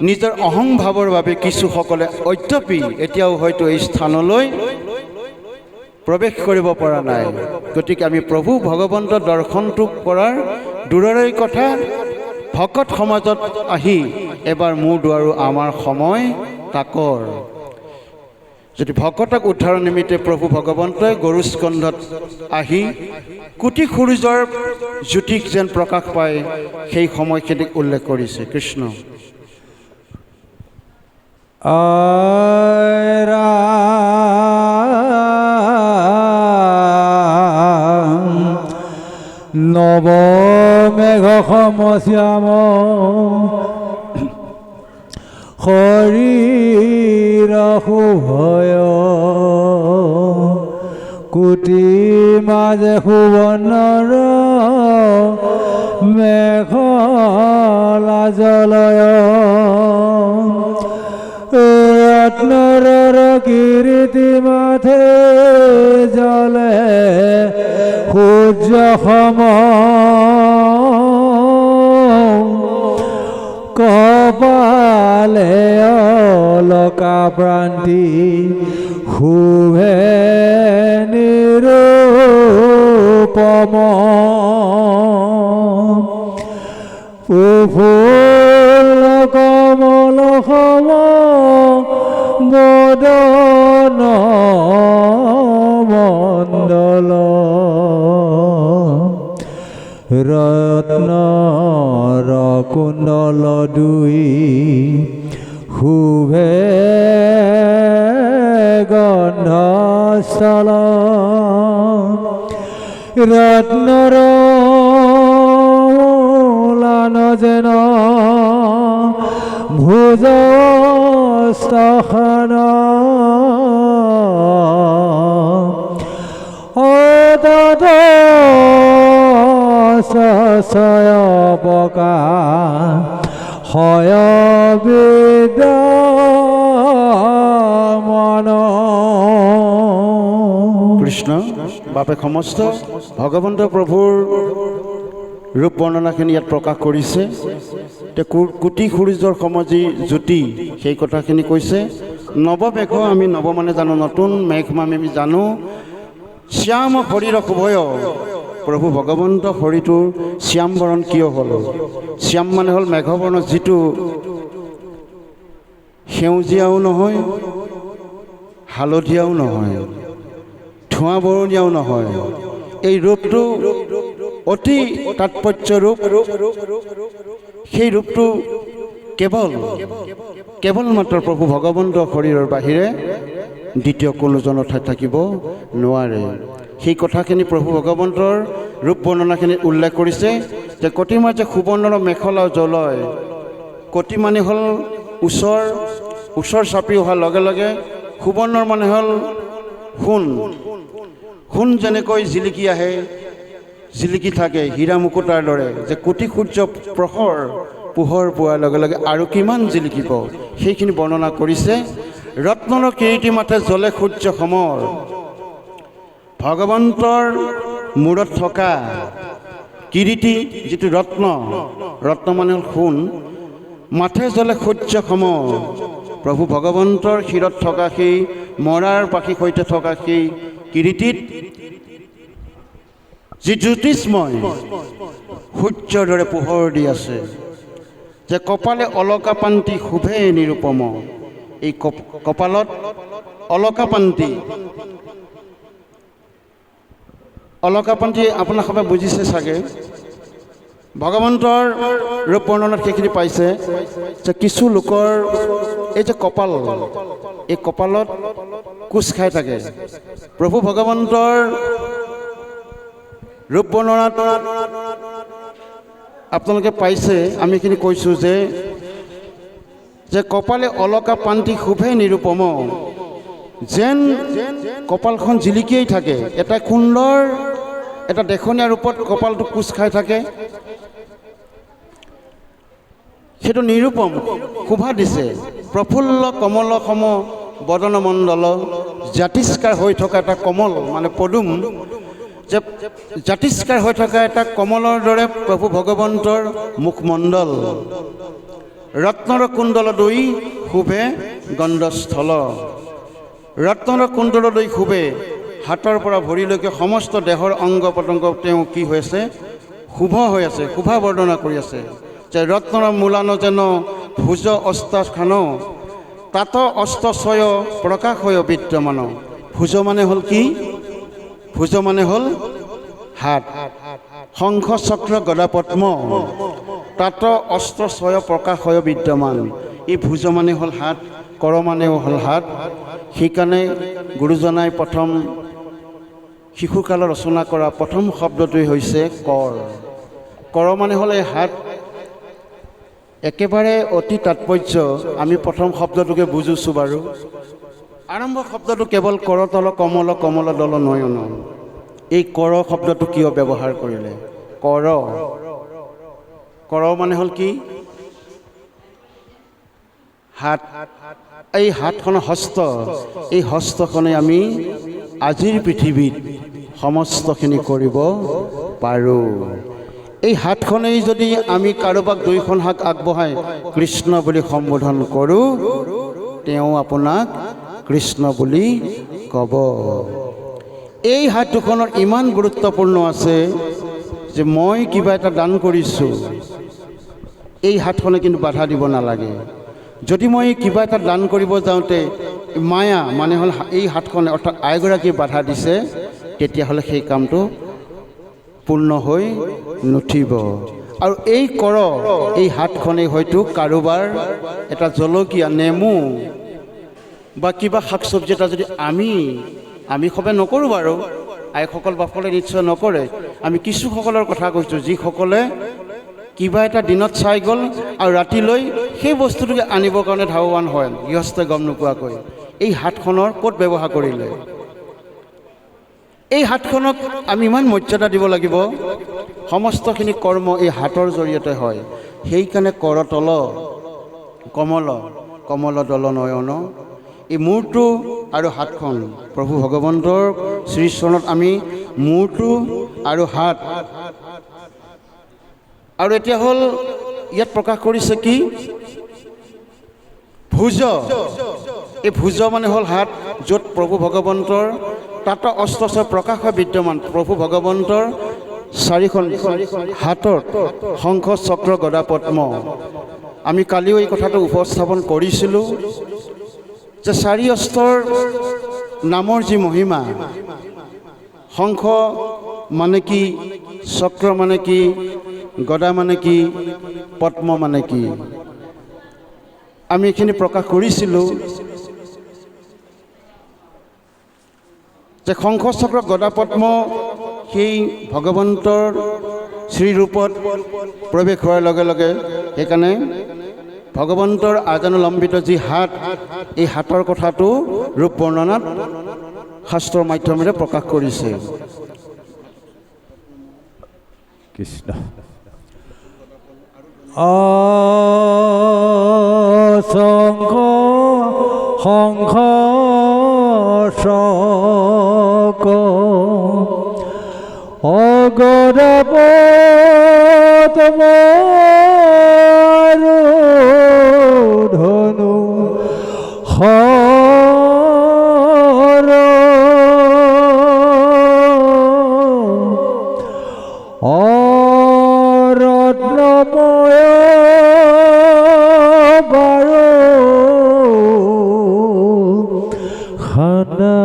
নিজৰ অহংভাৱৰ বাবে কিছুসকলে অদ্যাপি এতিয়াও হয়তো এই স্থানলৈ প্ৰৱেশ কৰিব পৰা নাই গতিকে আমি প্ৰভু ভগৱন্তৰ দৰ্শনটো কৰাৰ দূৰৰে কথা ভকত সমাজত আহি এবাৰ মোৰ দুৱাৰো আমাৰ সময় তাকৰ যদি ভকতক উদ্ধাৰৰ নিমিত্তে প্ৰভু ভগৱন্তই গৰু স্কন্ধত আহি কোটি সূৰ্যৰ জ্যোতিক যেন প্ৰকাশ পায় সেই সময়খিনিক উল্লেখ কৰিছে কৃষ্ণ নৱ মেঘ সমশ্যাম শৰীৰ শুভয় কোটি মাজে সুবৰ্ণৰ মেঘলা জলয় ৰত্নৰ কীৰ্তি মাথে জলে সূৰ্য সম কপালে অলকা প্ৰান্তি শুভে নিৰূপম ফুল কমল সম বদন মণ্ডল ৰত্নৰ কুণ্ডল দুই শুভে গন্ধস্থল ৰত্নৰ লান যেন ভুজ স্তখন সয় বকা হয় বিদ্যমান কৃষ্ণ বাপে সমস্ত ভগৱন্ত প্ৰভুৰ ৰূপ বৰ্ণনাখিনি ইয়াত প্ৰকাশ কৰিছে কোটি সূৰ্যৰ সমজি জ্যোতি সেই কথাখিনি কৈছে নৱমেঘ আমি নৱ মানে জানো নতুন মেঘ মানে আমি জানো শ্যাম শৰীৰ শুভয় প্ৰভু ভগৱন্ত শৰীৰটোৰ শ্যাম বৰণ কিয় হ'ল? শ্যাম মানে হ'ল মেঘবৰ্ণ, যিটো সেউজীয়াও নহয়, হালধীয়াও নহয়, ধোঁৱা বৰণীয়াও নহয়। এই ৰূপটো অতি তাৎপৰ্য ৰূপ। সেই ৰূপটো কেৱল মাত্ৰ প্ৰভু ভগৱন্ত শৰীৰৰ বাহিৰে দ্বিতীয় কোনোজনৰ ঠাইত থাকিব নোৱাৰে। সেই কথাখিনি প্ৰভু ভগৱন্তৰ ৰূপ বৰ্ণনাখিনিত উল্লেখ কৰিছে যে কটিমাৰ যে সুবৰ্ণৰ মেখেলা জ্বলয়। কটি মানে হ'ল ওচৰ চাপি অহাৰ লগে লগে, সুবৰ্ণৰ মানে হ'ল সোণ যেনেকৈ জিলিকি আহে, জিলিকি থাকে হীৰা মুকুতাৰ দৰে, যে কোটি সূৰ্য পোহৰ পোৱাৰ লগে লগে আৰু কিমান জিলিকিব, সেইখিনি বৰ্ণনা কৰিছে। ৰত্নৰ কিৰীটি মাথে জ্বলে সূৰ্য সমৰ। ভগৱন্তৰ মূৰত থকা কিৰীটি, যিটো ৰত্ন মানে হ'ল সোণ, মাথে জ্বলে সূৰ্য সমৰ। প্ৰভু ভগৱন্তৰ শিৰত থকা সেই মৰাৰ পাখিৰ সৈতে থকা সেই কিৰীটিত যি জ্যোতিষ্ময় সূৰ্যৰ দৰে পোহৰ দি আছে, যে কপালে অলকাপান্তি শুভে নিৰুপম। এই কপালত অলকাপান্তি আপোনাৰ সবে বুজিছে চাগে। ভগৱন্তৰ ৰূপ বৰ্ণনাত সেইখিনি পাইছে যে কিছু লোকৰ এই যে কপাল, এই কপালত কোচ খাই থাকে। প্ৰভু ভগৱন্তৰ ৰূপ বৰ্ণনাত আপোনালোকে পাইছে, আমি এইখিনি কৈছোঁ যে কপালে অলকাপান্তি শুভে নিৰুপম, যেন কপালখন জিলিকিয়েই থাকে। এটা সুন্দৰ, এটা দেখনীয়া ৰূপত কপালটো কোচ খাই থাকে। সেইটো নিৰুপম, শোভা দিছে। প্ৰফুল্ল কমল সম বদন মণ্ডল, জাতিষ্কাৰ হৈ থকা এটা কমল মানে পদুম, যে জাতিষ্কাৰ হৈ থকা এটা কমলৰ দৰে প্ৰভু ভগৱন্তৰ মুখমণ্ডল। ৰত্নৰ কুণ্ডল দৈ শুভে গন্ধস্থল। ৰত্নৰ কুণ্ডল দৈ শুভে, হাতৰ পৰা ভৰিলৈকে সমস্ত দেহৰ অংগ পতংগ তেওঁ কি হৈ আছে? শুভ হৈ আছে, শোভা বৰ্ণনা কৰি আছে। যে ৰত্নৰ মূলান যেন ভুজ অস্তাখান, তাত অস্তচয় প্ৰকাশয় বিদ্যমান। ভুজ মানে হ'ল কি? ভুজ মানে হ'ল হাত, শংখ চক্ৰ গদা পদ্ম, তাত অস্ত্ৰচয় প্ৰকাশয় বিদ্যমান। এই ভুজ মানে হ'ল হাত, কৰ মানেও হ'ল হাত। সেইকাৰণে গুৰুজনাই প্ৰথম শিশুকালত ৰচনা কৰা প্ৰথম শব্দটোৱেই হৈছে কৰ। কৰ মানে হ'ল এই হাত। একেবাৰে অতি তাৎপৰ্য। আমি প্ৰথম শব্দটোকে বুজিছোঁ বাৰু। আৰম্ভ শব্দটো কেৱল কৰতল কমল কমল দল নয়ন। এই কৰ শব্দটো কিয় ব্যৱহাৰ কৰিলে? কৰ মানে হ'ল কি? হাত। এই হাতখন হস্ত, এই হস্তখনে আমি আজিৰ পৃথিৱীত সমস্তখিনি কৰিব পাৰোঁ। এই হাতখনেই যদি আমি কাৰোবাক দুইখন হাত আগবঢ়াই কৃষ্ণ বুলি সম্বোধন কৰোঁ, তেওঁ আপোনাক কৃষ্ণ বুলি ক'ব। এই হাত দুখনৰ ইমান গুৰুত্বপূৰ্ণ আছে যে মই কিবা এটা দান কৰিছোঁ, এই হাতখনে কিন্তু বাধা দিব নালাগে। যদি মই কিবা এটা দান কৰিব যাওঁতে মায়া মানে হ'ল এই হাতখনে অৰ্থাৎ আইগৰাকীয়ে বাধা দিছে, তেতিয়াহ'লে সেই কামটো পূৰ্ণ হৈ নুঠিব। আৰু এই কৰ, এই হাতখনেই হয়তো কাৰোবাৰ এটা জলকীয়া, নেমু বা কিবা শাক চব্জি এটা যদি আমি সবে নকৰোঁ বাৰু, আইসকল বাপসকলে নিশ্চয় নকৰে। আমি কিছুসকলৰ কথা কৈছোঁ, যিসকলে কিবা এটা দিনত চাই গ'ল আৰু ৰাতিলৈ সেই বস্তুটোকে আনিবৰ কাৰণে ধাৱবান হয়, গৃহস্থই গম নোপোৱাকৈ। এই হাতখনৰ ক'ত ব্যৱহাৰ কৰিলে? এই হাতখনক আমি ইমান মৰ্যাদা দিব লাগিব। সমস্তখিনি কৰ্ম এই হাতৰ জৰিয়তে হয়। সেইকাৰণে কৰতল কমল দল নয়ন। এই মূৰটো আৰু হাতখন প্ৰভু ভগৱন্তৰ শ্ৰীচৰণত আমি মূৰটো আৰু হাত, আৰু এতিয়া হ'ল ইয়াত প্ৰকাশ কৰিছে কি? ভুজ। এই ভুজ মানে হ'ল হাত, য'ত প্ৰভু ভগৱন্তৰ তাত অস্ত্ৰচয় প্ৰকাশ হয় বিদ্যমান। প্ৰভু ভগৱন্তৰ চাৰিখন হাতত শংখ চক্ৰ গদা পদ্ম। আমি কালিও এই কথাটো উপস্থাপন কৰিছিলোঁ যে চাৰি অস্ত্ৰৰ নামৰ যি মহিমা, শংখ মানে কি, চক্ৰ মানে কি, গদা মানে কি, পদ্ম মানে কি, আমি এইখিনি প্ৰকাশ কৰিছিলোঁ যে শংখ চক্ৰ গদা পদ্ম সেই ভগৱন্তৰ শ্ৰীৰূপত প্ৰৱেশ হোৱাৰ লগে লগে সেইকাৰণে ভগৱন্তৰ আজানুলম্বিত যি হাত, এই হাতৰ কথাটো ৰূপ বৰ্ণনাত শাস্ত্ৰৰ মাধ্যমেৰে প্ৰকাশ কৰিছে। কৃষ্ণ শংখ শংখ চক্ৰ গদা পদ্ম ধনু ৰত্নময় বাৰো খানা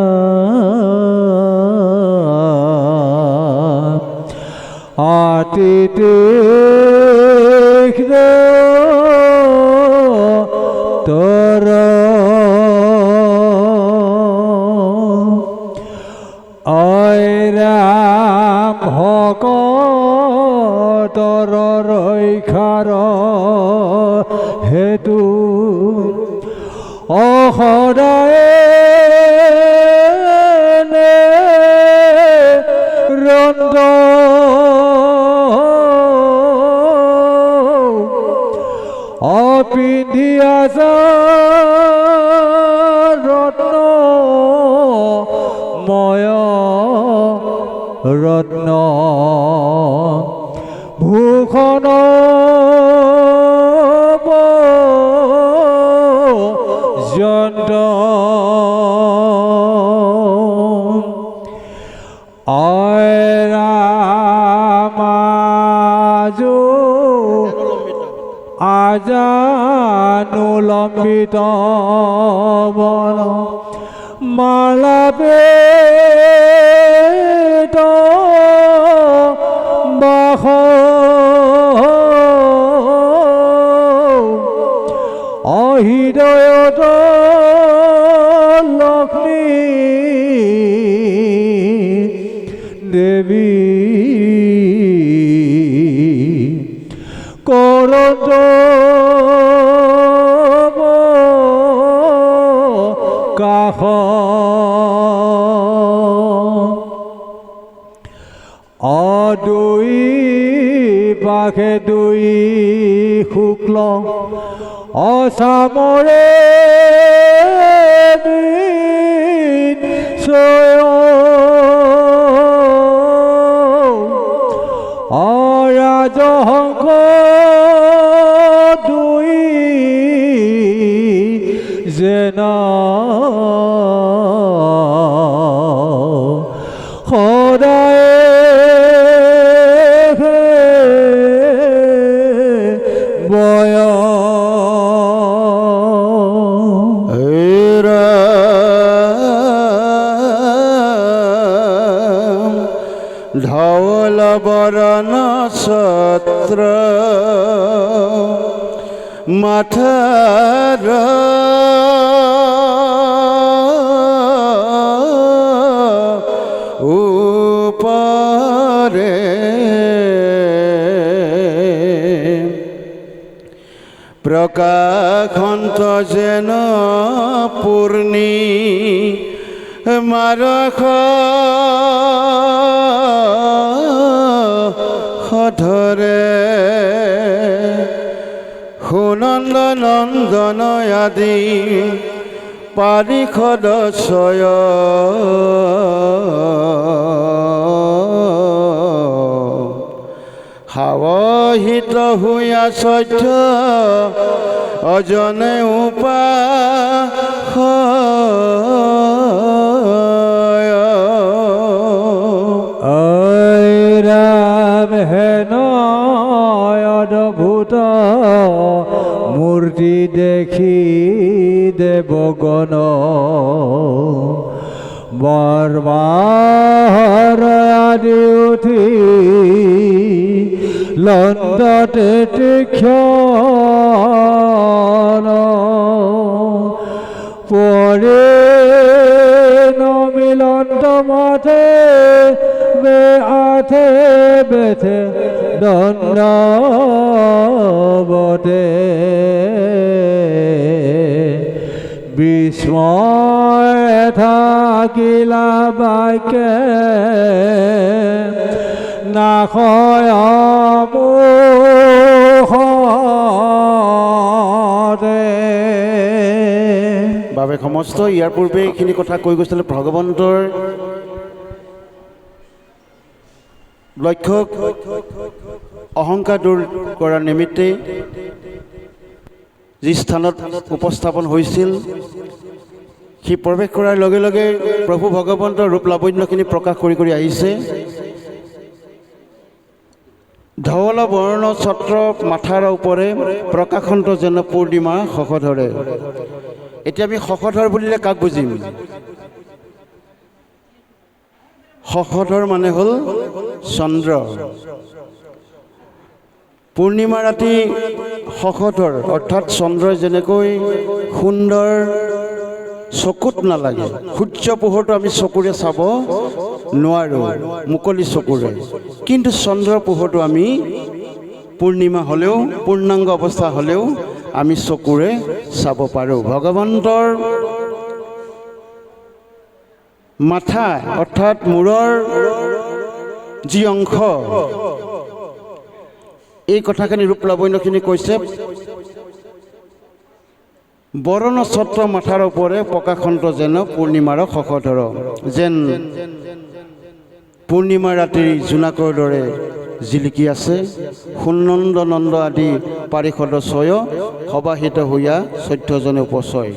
আতিতে তৰ ৰাম ভকতৰ ৰক্ষাৰ হেতু সদায় ৰন্ধ পিন্ধি আছা ৰত্নময় ৰত্ন ভূষণ যন্ত্ৰ ৰামাজো আজানুলম্বিত বন মালাপেত বাস হৃদয়ত লক্ষ্মী দেৱী কৰত কাষ দুই পাশে দুই শুক্ল অসামৰে ৰাজহংস দুই যেন সদায় বয় ধৌল বৰণ ছত্ৰ মাথাৰ উপৰে প্ৰকাশন্ত যেন পূৰ্ণি মাৰখ ধৰে সুনন্দ নন্দন আদি পাৰিষদ ছয় হাৱহিত হুয়া সহ্য অজনে উপায় বৰবাৰ আদি উঠি লণ্ডতে তীক্ষ্ণ পৰে নমিলন্ত মাথে বেআথে বেথে দণ্ডবতে বিস্ময় থাকিলা বাক্যে নাশয় মুখতে বাবে সমস্ত ইয়াৰ পূৰ্বে এইখিনি কথা কৈ গৈছিলে ভগৱন্তৰ লক্ষ্য অহংকাৰ দূৰ কৰাৰ নিমিত্তে যি স্থানত উপস্থাপন হৈছিল সি প্ৰৱেশ কৰাৰ লগে লগে প্ৰভু ভগৱন্তৰ ৰূপ লাৱণ্যখিনি প্ৰকাশ কৰি কৰি আহিছে। ধৱল বৰ্ণ ছত্ৰ মাথাৰ ওপৰে প্ৰকাশন্ত যেন পূৰ্ণিমা শশধৰে। এতিয়া আমি শশধৰ বুলিলে কাক বুজিম? শশধৰ মানে হ'ল চন্দ্ৰ। পূৰ্ণিমা ৰাতি শশধৰ অৰ্থাৎ চন্দ্ৰই যেনেকৈ সুন্দৰ চকুত নালাগে, সূৰ্য পোহৰটো আমি চকুৰে চাব নোৱাৰোঁ মুকলি চকুৰে, কিন্তু চন্দ্ৰৰ পোহৰটো আমি পূৰ্ণিমা হ'লেও পূৰ্ণাংগ অৱস্থা হ'লেও আমি চকুৰে চাব পাৰোঁ। ভগৱন্তৰ মাথা অৰ্থাৎ মূৰৰ যি অংশ, এই কথাখিনি ৰূপ লাৱণ্যখিনি কৈছে। বৰণ ছত্ৰ মাথাৰ ওপৰে প্ৰকাশন্ত যেন পূৰ্ণিমাৰ শশধৰ, যেন পূৰ্ণিমা ৰাতিৰ জোনাকৰ দৰে জিলিকি আছে। সুনন্দ নন্দ আদি পাৰিষদ ছয় সবাহিত হৈয়া 14জনে উপচয়।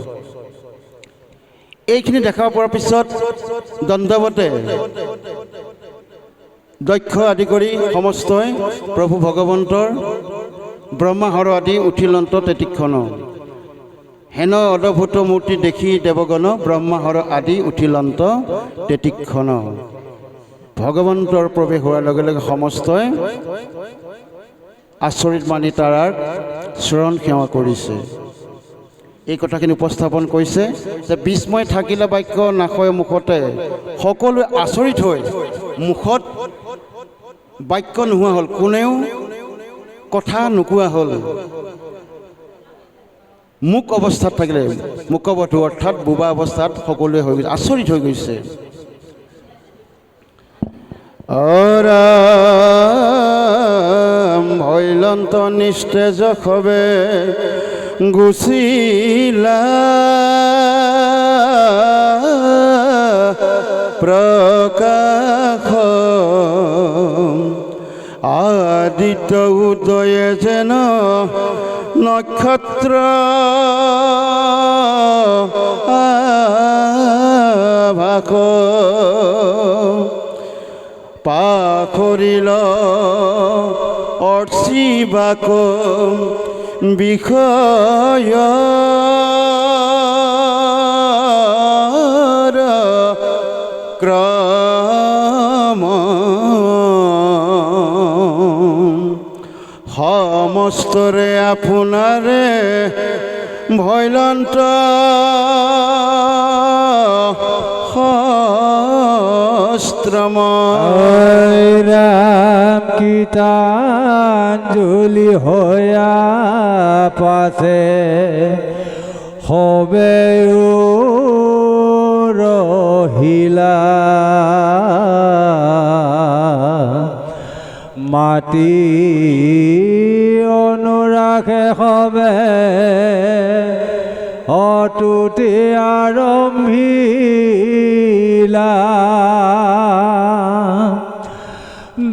এইখিনি দেখা পোৱাৰ পিছত দণ্ডৱতে দক্ষ আদি কৰি সমস্তই প্ৰভু ভগৱন্তৰ ব্ৰহ্মাহৰ আদি উঠিলন্ত তেতিক্ষণ হেন অদ্ভুত মূৰ্তি দেখি দেৱগণ ব্ৰহ্মাহৰ আদি উঠিলন্ত তেতিক্ষণ। ভগৱন্তৰ প্ৰৱেশ হোৱাৰ লগে লগে সমস্তই আচৰিত মানি তাৰ চৰণ সেৱা কৰিছে। এই কথাখিনি উপস্থাপন কৰিছে যে বিস্ময় থাকিলে বাক্য নাশয় মুখতে। সকলোৱে আচৰিত হৈ মুখত বাক্য নোহোৱা হ'ল, কোনেও কথা নোকোৱা হ'ল। মুক অৱস্থাত থাকিলে, মুকবধূ অৰ্থাৎ বোবা অৱস্থাত সকলোৱে হৈ গৈছে, আচৰিত হৈ গৈছে। ভৈলন্ত নিস্তেজ খবে গুচিলা প্ৰকাশ আদিত্য উদয়ে যেন নক্ষত্ৰ ভাক পাখৰিল অৰ্চিবাক বিষয় ক্ৰম সমস্তৰে আপোনাৰে ভৈলন্ত ৰাম গীতাঞ্জলি হয়া পাছে হবে ৰহিলা মাটি অনুৰাখে হবে অতুতি আৰম্ভিলা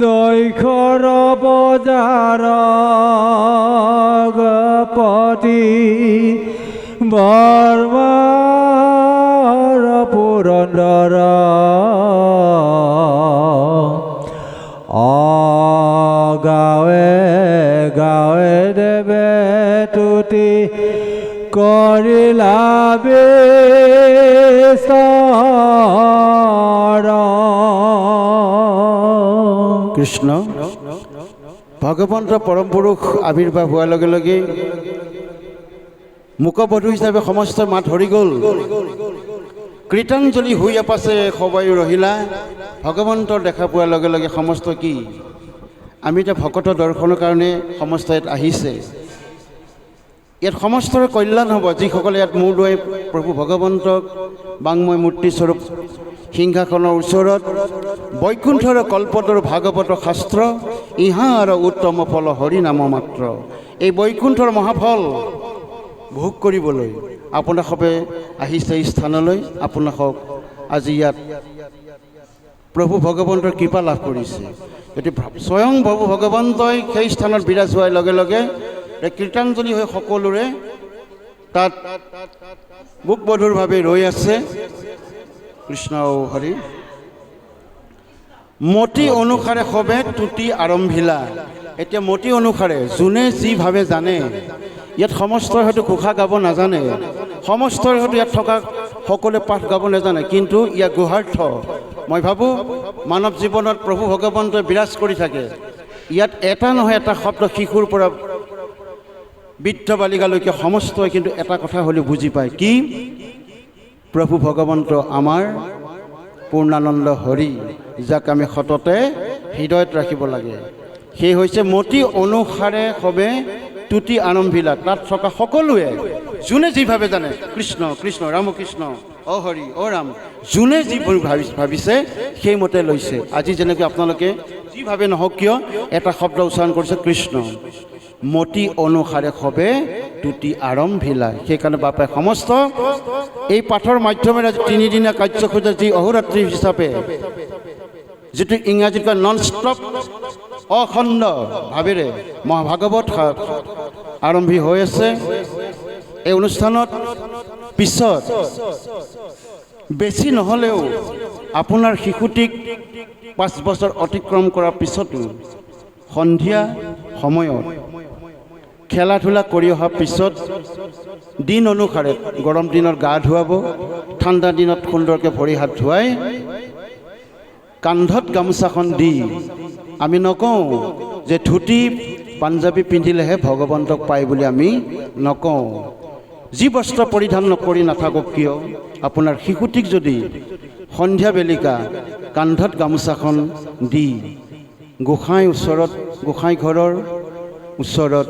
দৈখৰ বজাৰ গপতি বৰমাৰ পুৰন্দৰ গাঁৱে গাঁৱে দেৱে তুতি কৰিলা বেশ কৃষ্ণ ভগৱন্ত পৰম পুৰুষ আৱিৰ্ভাৱ হোৱাৰ লগে লগে মুখবধূ হিচাপে সমস্ত মাত হৰি গ'ল। কীৰ্তনজলি শুই পাছে সবাই ৰহিলা। ভগৱন্তৰ দেখা পোৱাৰ লগে লগে সমস্ত কি আমি এতিয়া ভকতৰ দৰ্শনৰ কাৰণে সমস্ত ইয়াত আহিছে। ইয়াত সমস্তৰে কল্যাণ হ'ব যিসকলে ইয়াত মূৰ দোৱাই প্ৰভু ভগৱন্তক বাংময় মূৰ্তিস্বৰূপ সিংহাসনৰ ওচৰত বৈকুণ্ঠৰ কল্পতৰ ভাগৱত শাস্ত্ৰ ইহাৰ উত্তম ফল হৰি নাম মাত্ৰ। এই বৈকুণ্ঠৰ মহাফল ভোগ কৰিবলৈ আপোনালোকে আহিছে এই স্থানলৈ। আপোনালোকক আজি ইয়াত প্ৰভু ভগৱন্তৰ কৃপা লাভ কৰিছে। গতিকে স্বয়ং প্ৰভু ভগৱন্তই সেই স্থানত বিৰাজ হোৱাৰ লগে লগে কীৰ্তনজলি হৈ সকলোৰে তাত মুখবধুৰভাৱে ৰৈ আছে। কৃষ্ণ হৰি মতি অনুসাৰে সবে তুতি আৰম্ভিলা। এতিয়া মতি অনুসাৰে যোনে যিভাৱে জানে, ইয়াত সমস্তই হয়তো ঘোষা গাব নাজানে, সমস্তই হয়তো ইয়াত থকা সকলোৱে পাঠ গাব নাজানে, কিন্তু ইয়াত গুহাৰ্থ মই ভাবোঁ মানৱ জীৱনত প্ৰভু ভগৱন্তই বিৰাজ কৰি থাকে। ইয়াত এটা নহয় এটা শব্দ শিশুৰ পৰা বৃদ্ধ বালিকালৈকে সমস্তই কিন্তু এটা কথা হ'লেও বুজি পায়, কি প্ৰভু ভগৱন্ত আমাৰ পূৰ্ণানন্দ হৰি, যাক আমি সততে হৃদয়ত ৰাখিব লাগে। সেই হৈছে মতি অনুসাৰে সবে তুতি আৰম্ভিলা। তাত থকা সকলোৱে যোনে যিভাৱে জানে কৃষ্ণ কৃষ্ণ ৰামকৃষ্ণ অ হৰি অ ৰাম, যোনে যিবোৰ ভাবিছে সেইমতে লৈছে। আজি যেনেকৈ আপোনালোকে যিভাৱে নহওক কিয় এটা শব্দ উচ্চাৰণ কৰিছে কৃষ্ণ। মতি অনুসাৰে সবে তুতি আৰম্ভিলা। সেইকাৰণে বাপে সমস্ত এই পাঠৰ মাধ্যমেৰে তিনিদিনীয়া কাৰ্যসূচী যি অহোৰাত্ৰি হিচাপে যিটো ইংৰাজীত কয় নন ষ্টপ অখণ্ড ভাৱেৰে মহাভাগৱত আৰম্ভি হৈ আছে। এই অনুষ্ঠানত পিছত বেছি নহ'লেও আপোনাৰ শিশুটিক 5 বছৰ অতিক্ৰম কৰাৰ পিছতো সন্ধিয়া সময়ত খেলা ধূলা কৰি অহাৰ পিছত দিন অনুসাৰে গৰম দিনত গা ধুৱাব, ঠাণ্ডা দিনত সুন্দৰকৈ ভৰি হাত ধুৱাই কান্ধত গামোচাখন দি, আমি নকওঁ যে ধুতি পাঞ্জাবী পিন্ধিলেহে ভগৱন্তক পায় বুলি আমি নকওঁ। যি বস্ত্ৰ পৰিধান নকৰি নাথাকক কিয়, আপোনাৰ শিশুটিক যদি সন্ধিয়া বেলিকা কান্ধত গামোচাখন দি গোসাঁই ওচৰত, গোসাঁই ঘৰৰ ওচৰত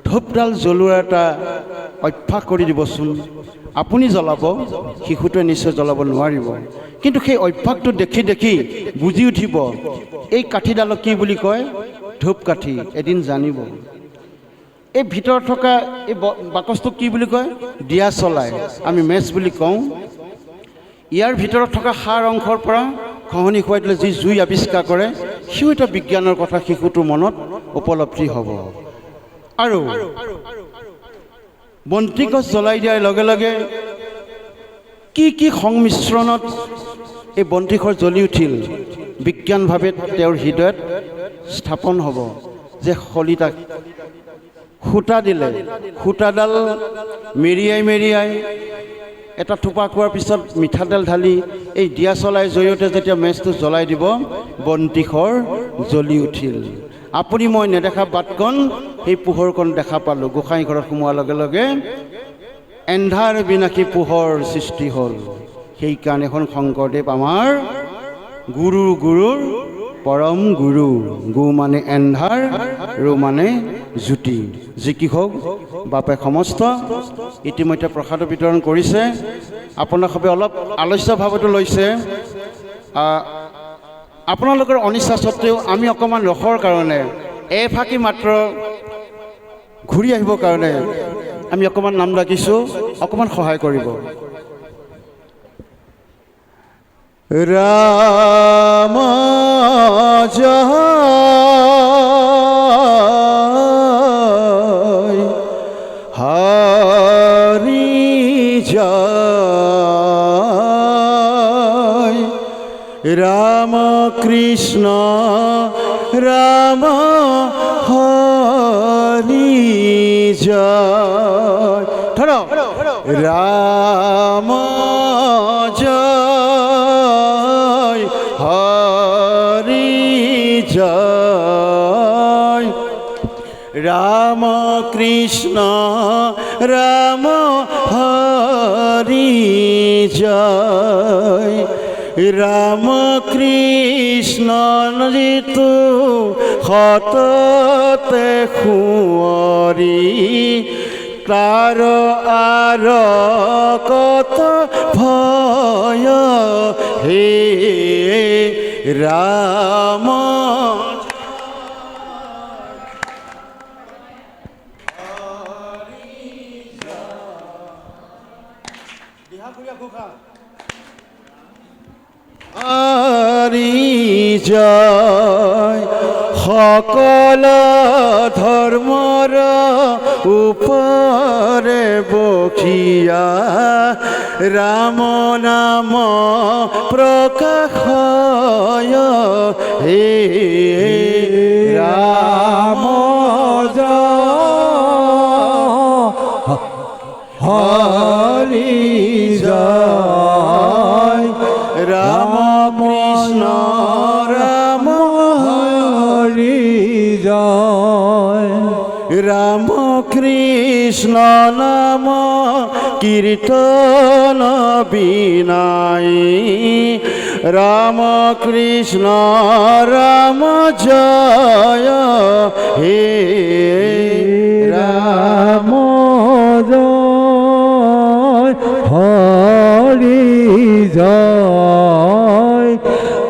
ধূপডাল জ্বলোৱাৰ এটা অভ্যাস কৰি দিবচোন। আপুনি জ্বলাব, শিশুটোৱে নিশ্চয় জ্বলাব নোৱাৰিব, কিন্তু সেই অভ্যাসটো দেখি দেখি বুজি উঠিব এই কাঠিডালক কি বুলি কয়, ধূপকাঠি। এদিন জানিব। এই ভিতৰত থকা এই বাকচটোক কি বুলি কয়, দিয়া চলাই, আমি মেচ বুলি কওঁ। ইয়াৰ ভিতৰত থকা সাৰ অংশৰ পৰা খহনি খুৱাই দিলে যি জুই আৱিষ্কাৰ কৰে, সিও এটা বিজ্ঞানৰ কথা শিশুটোৰ মনত উপলব্ধি হ'ব। আৰু বন্তি গছ জ্বলাই দিয়াৰ লগে লগে কি কি সংমিশ্ৰণত এই বন্তিঘৰ জ্বলি উঠিল, বিজ্ঞানভাৱে তেওঁৰ হৃদয়ত স্থাপন হ'ব যে শলিতাক সূতা দিলে, সূতাডাল মেৰিয়াই মেৰিয়াই এটা থোপা খোৱাৰ পিছত মিঠাতেল ঢালি এই দিয়া চলাইৰ জৰিয়তে যেতিয়া মেচটো জ্বলাই দিব, বন্তিঘৰ জ্বলি উঠিল। আপুনি মই নেদেখা বাটকণ সেই পোহৰকণ দেখা পালোঁ। গোসাঁই ঘৰত সোমোৱাৰ লগে লগে এন্ধাৰ বিনাশী পোহৰ সৃষ্টি হ'ল। সেইকাৰণে এখন শংকৰদেৱ আমাৰ গুৰুৰ পৰম গুৰু। গু মানে এন্ধাৰ, ৰু মানে জ্যোতি। যি কি হওক, বাপে সমস্ত ইতিমধ্যে প্ৰসাদ বিতৰণ কৰিছে। আপোনালোকে অলপ আলস্য ভাৱতো লৈছে। আপোনালোকৰ অনিচ্ছা সত্ত্বেও আমি অকণমান ৰসৰ কাৰণে, এফাকি মাত্ৰ ঘূৰি আহিবৰ কাৰণে আমি অকণমান নাম ডাকিছোঁ, অকণমান সহায় কৰিব। ৰাম জয় হৰি জয়, রাম কৃষ্ণ রাম হরি জয়। ধরো, রাম জয় হরি জয় রাম কৃষ্ণ রাম হরি জয় রাম কৃষ্ণ জিতু সততে সুঁৱৰি তাৰ আৰ কত ভয় হে ৰাম হৰি জয় সকল ধৰ্মৰ উপৰে বখিয়া ৰাম নাম প্ৰকাশয় হে ৰাম হরি জয় রাম কৃষ্ণ রাম হরি জয় রাম কৃষ্ণ নাম কীর্তন বিনাই রাম কৃষ্ণ রাম জয় হে রাম জয় হরি জয়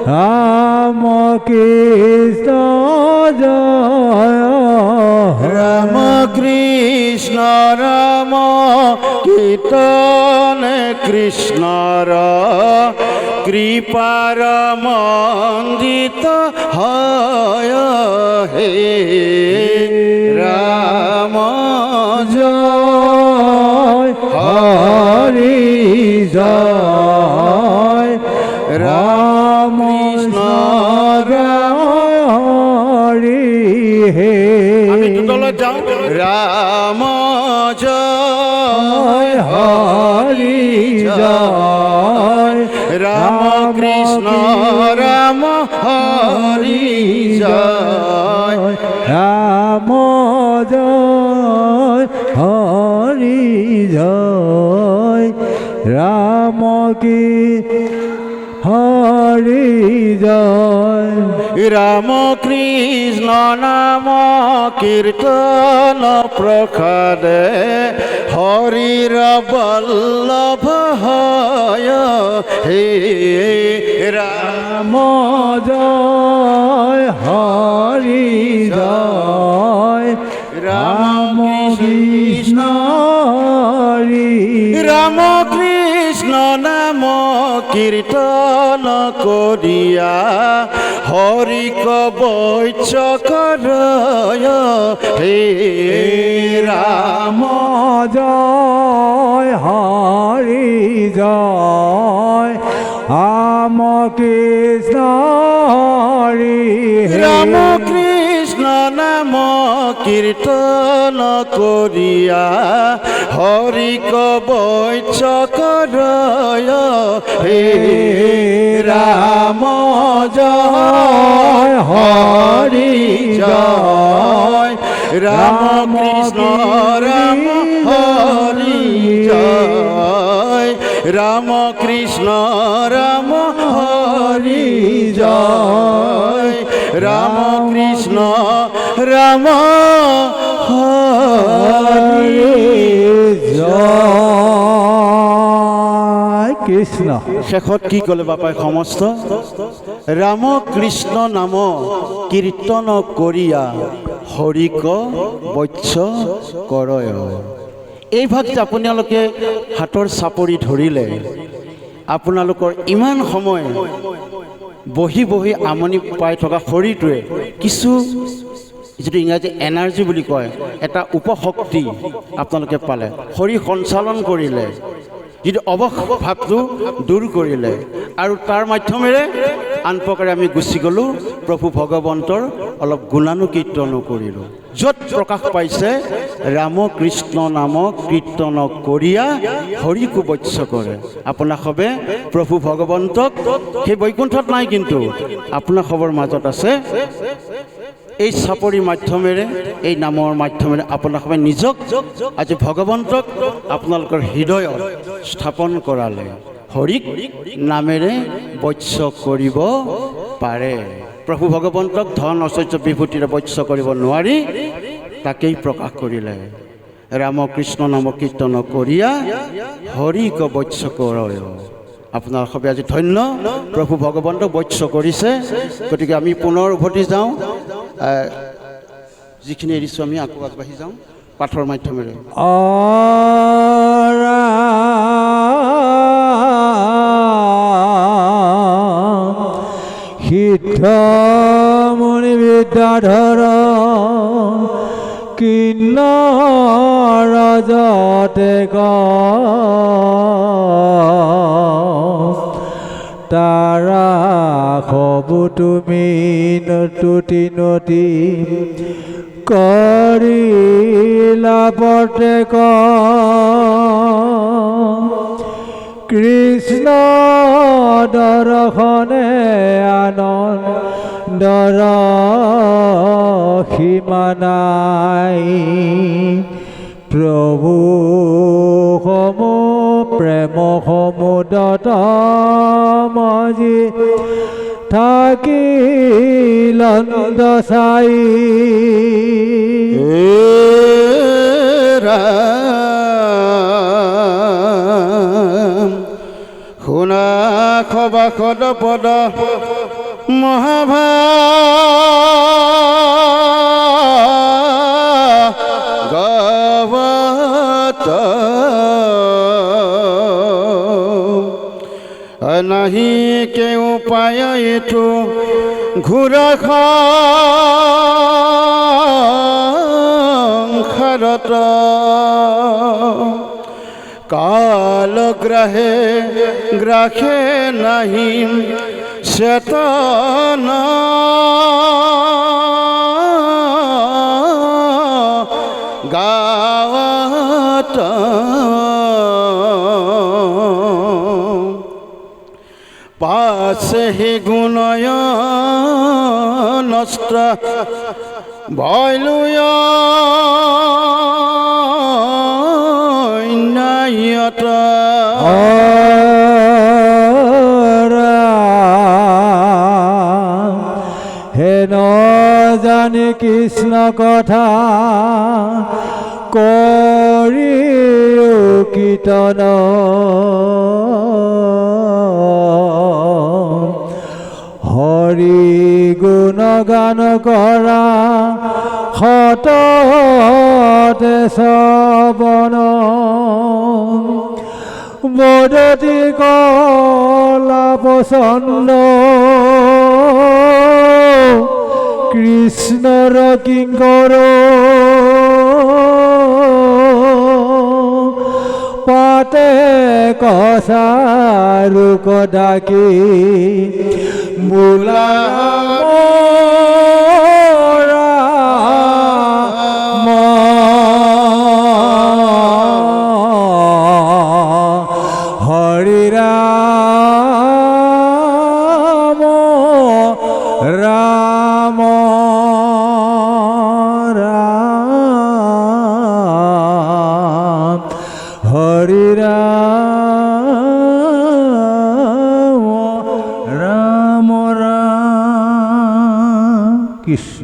রাম কৃষ্ণ জয় রাম কৃষ্ণ রাম কীর্তন কৃষ্ণর কৃপার মন্দিত হয় হে রাম জয় হরি জয় রাম কৃষ্ণ হরি হে আমি দুতলত যাওঁ রাম জয় হরি জয় রাম কৃষ্ণ রাম হরি জয় রাম জয় হরি জয় রাম কি হরি জয় রাম কৃষ্ণ নাম কীর্তন প্রসাদে হরির বল্লভ হয় হে রাম রাম জয় হরি জয় রাম কৃষ্ণ হরি রাম কৃষ্ণ নাম কীর্তন করিয়া হরি কবচ করয় হে রাম জয় হরি জয় রাম কৃষ্ণ হরি রাম কৃষ্ণ নাম কীর্তন করিয়া হরি কবচ করয় হে রাম জয় হরি জয় রাম কৃষ্ণ রাম হরি জয় রাম কৃষ্ণ রাম হরি জয় রাম কৃষ্ণ রাম হরি জয় কৃষ্ণ শেষত কি ক'লে বাপাই সমস্ত ৰাম কৃষ্ণ নাম কীৰ্তন কৰিয়া হৰিক বৎস কৰয় এই ভাগটো আপোনালোকে হাতৰ চাপৰি ধৰিলে আপোনালোকৰ ইমান সময় বহি বহি আমনি পাই থকা শৰীৰটোৱে কিছু যিটো ইংৰাজী এনাৰ্জি বুলি কয় এটা উপশক্তি আপোনালোকে পালে শৰীৰ সঞ্চালন কৰিলে যিটো অৱস ভাৱটো দূৰ কৰিলে আৰু তাৰ মাধ্যমেৰে আন প্ৰকাৰে আমি গুচি গ'লোঁ প্ৰভু ভগৱন্তৰ অলপ গুণানুকীৰ্তনো কৰিলোঁ। য'ত প্ৰকাশ পাইছে ৰাম কৃষ্ণ নাম কীৰ্তন কৰিয়া হৰিকো বৎস কৰে। আপোনাক সবে প্ৰভু ভগৱন্তক সেই বৈকুণ্ঠত নাই, কিন্তু আপোনাক সবৰ মাজত আছে। এই চাপৰিৰ মাধ্যমেৰে, এই নামৰ মাধ্যমেৰে আপোনাক সবে নিজক আজি ভগৱন্তক আপোনালোকৰ হৃদয়ত স্থাপন কৰালে হৰিক নামেৰে বৎস কৰিব পাৰে। প্ৰভু ভগৱন্তক ধন ঐশ্বৰ্য বিভূতিৰে বৎস কৰিব নোৱাৰি, তাকেই প্ৰকাশ কৰিলে ৰাম কৃষ্ণ নাম কীৰ্তন কৰিয়া হৰিক বৎস কৰয়। আপোনাৰ সবে আজি ধন্য, প্ৰভু ভগৱন্তক বৎস কৰিছে। গতিকে আমি পুনৰ উভতি যাওঁ, যিখিনি এৰিছোঁ আমি আকৌ আগবাঢ়ি যাওঁ পাঠৰ মাধ্যমেৰে। সিদ্ধ মুনি বিদ্যাধৰ কিন্নৰ ৰজতে তাৰা খবু তুমি নতুতি নতি কৰিলা প্ৰত্যেক কৃষ্ণ দৰ্শনে আনন্দৰ সীমা নাই। প্ৰভু সমু প্ৰেম সমুদত মজি থাকিল চাই। শুনা খবা খদ পদ মহাভাগৱত নাহি কেউ পায় এইটো ঘূৰা সংসাৰত কাল গ্ৰাহে গ্ৰাসে নাহি চেতন গাৱত পাছে হি গুণয় নষ্ট ভয়লুয় নায়ত হে ন জানি কৃষ্ণ কথা কৰি কীৰ্তন হৰি গুণ গান কৰা সততে শ্ৰৱণ বদতি কলা পচন্দ কৃষ্ণৰ কিংকৰ পাতে কচাৰু কদাকি বোলা হৰি ৰাম ৰাম ৰাম হৰি ৰাম ৰাম ৰাম কৃষ্ণ।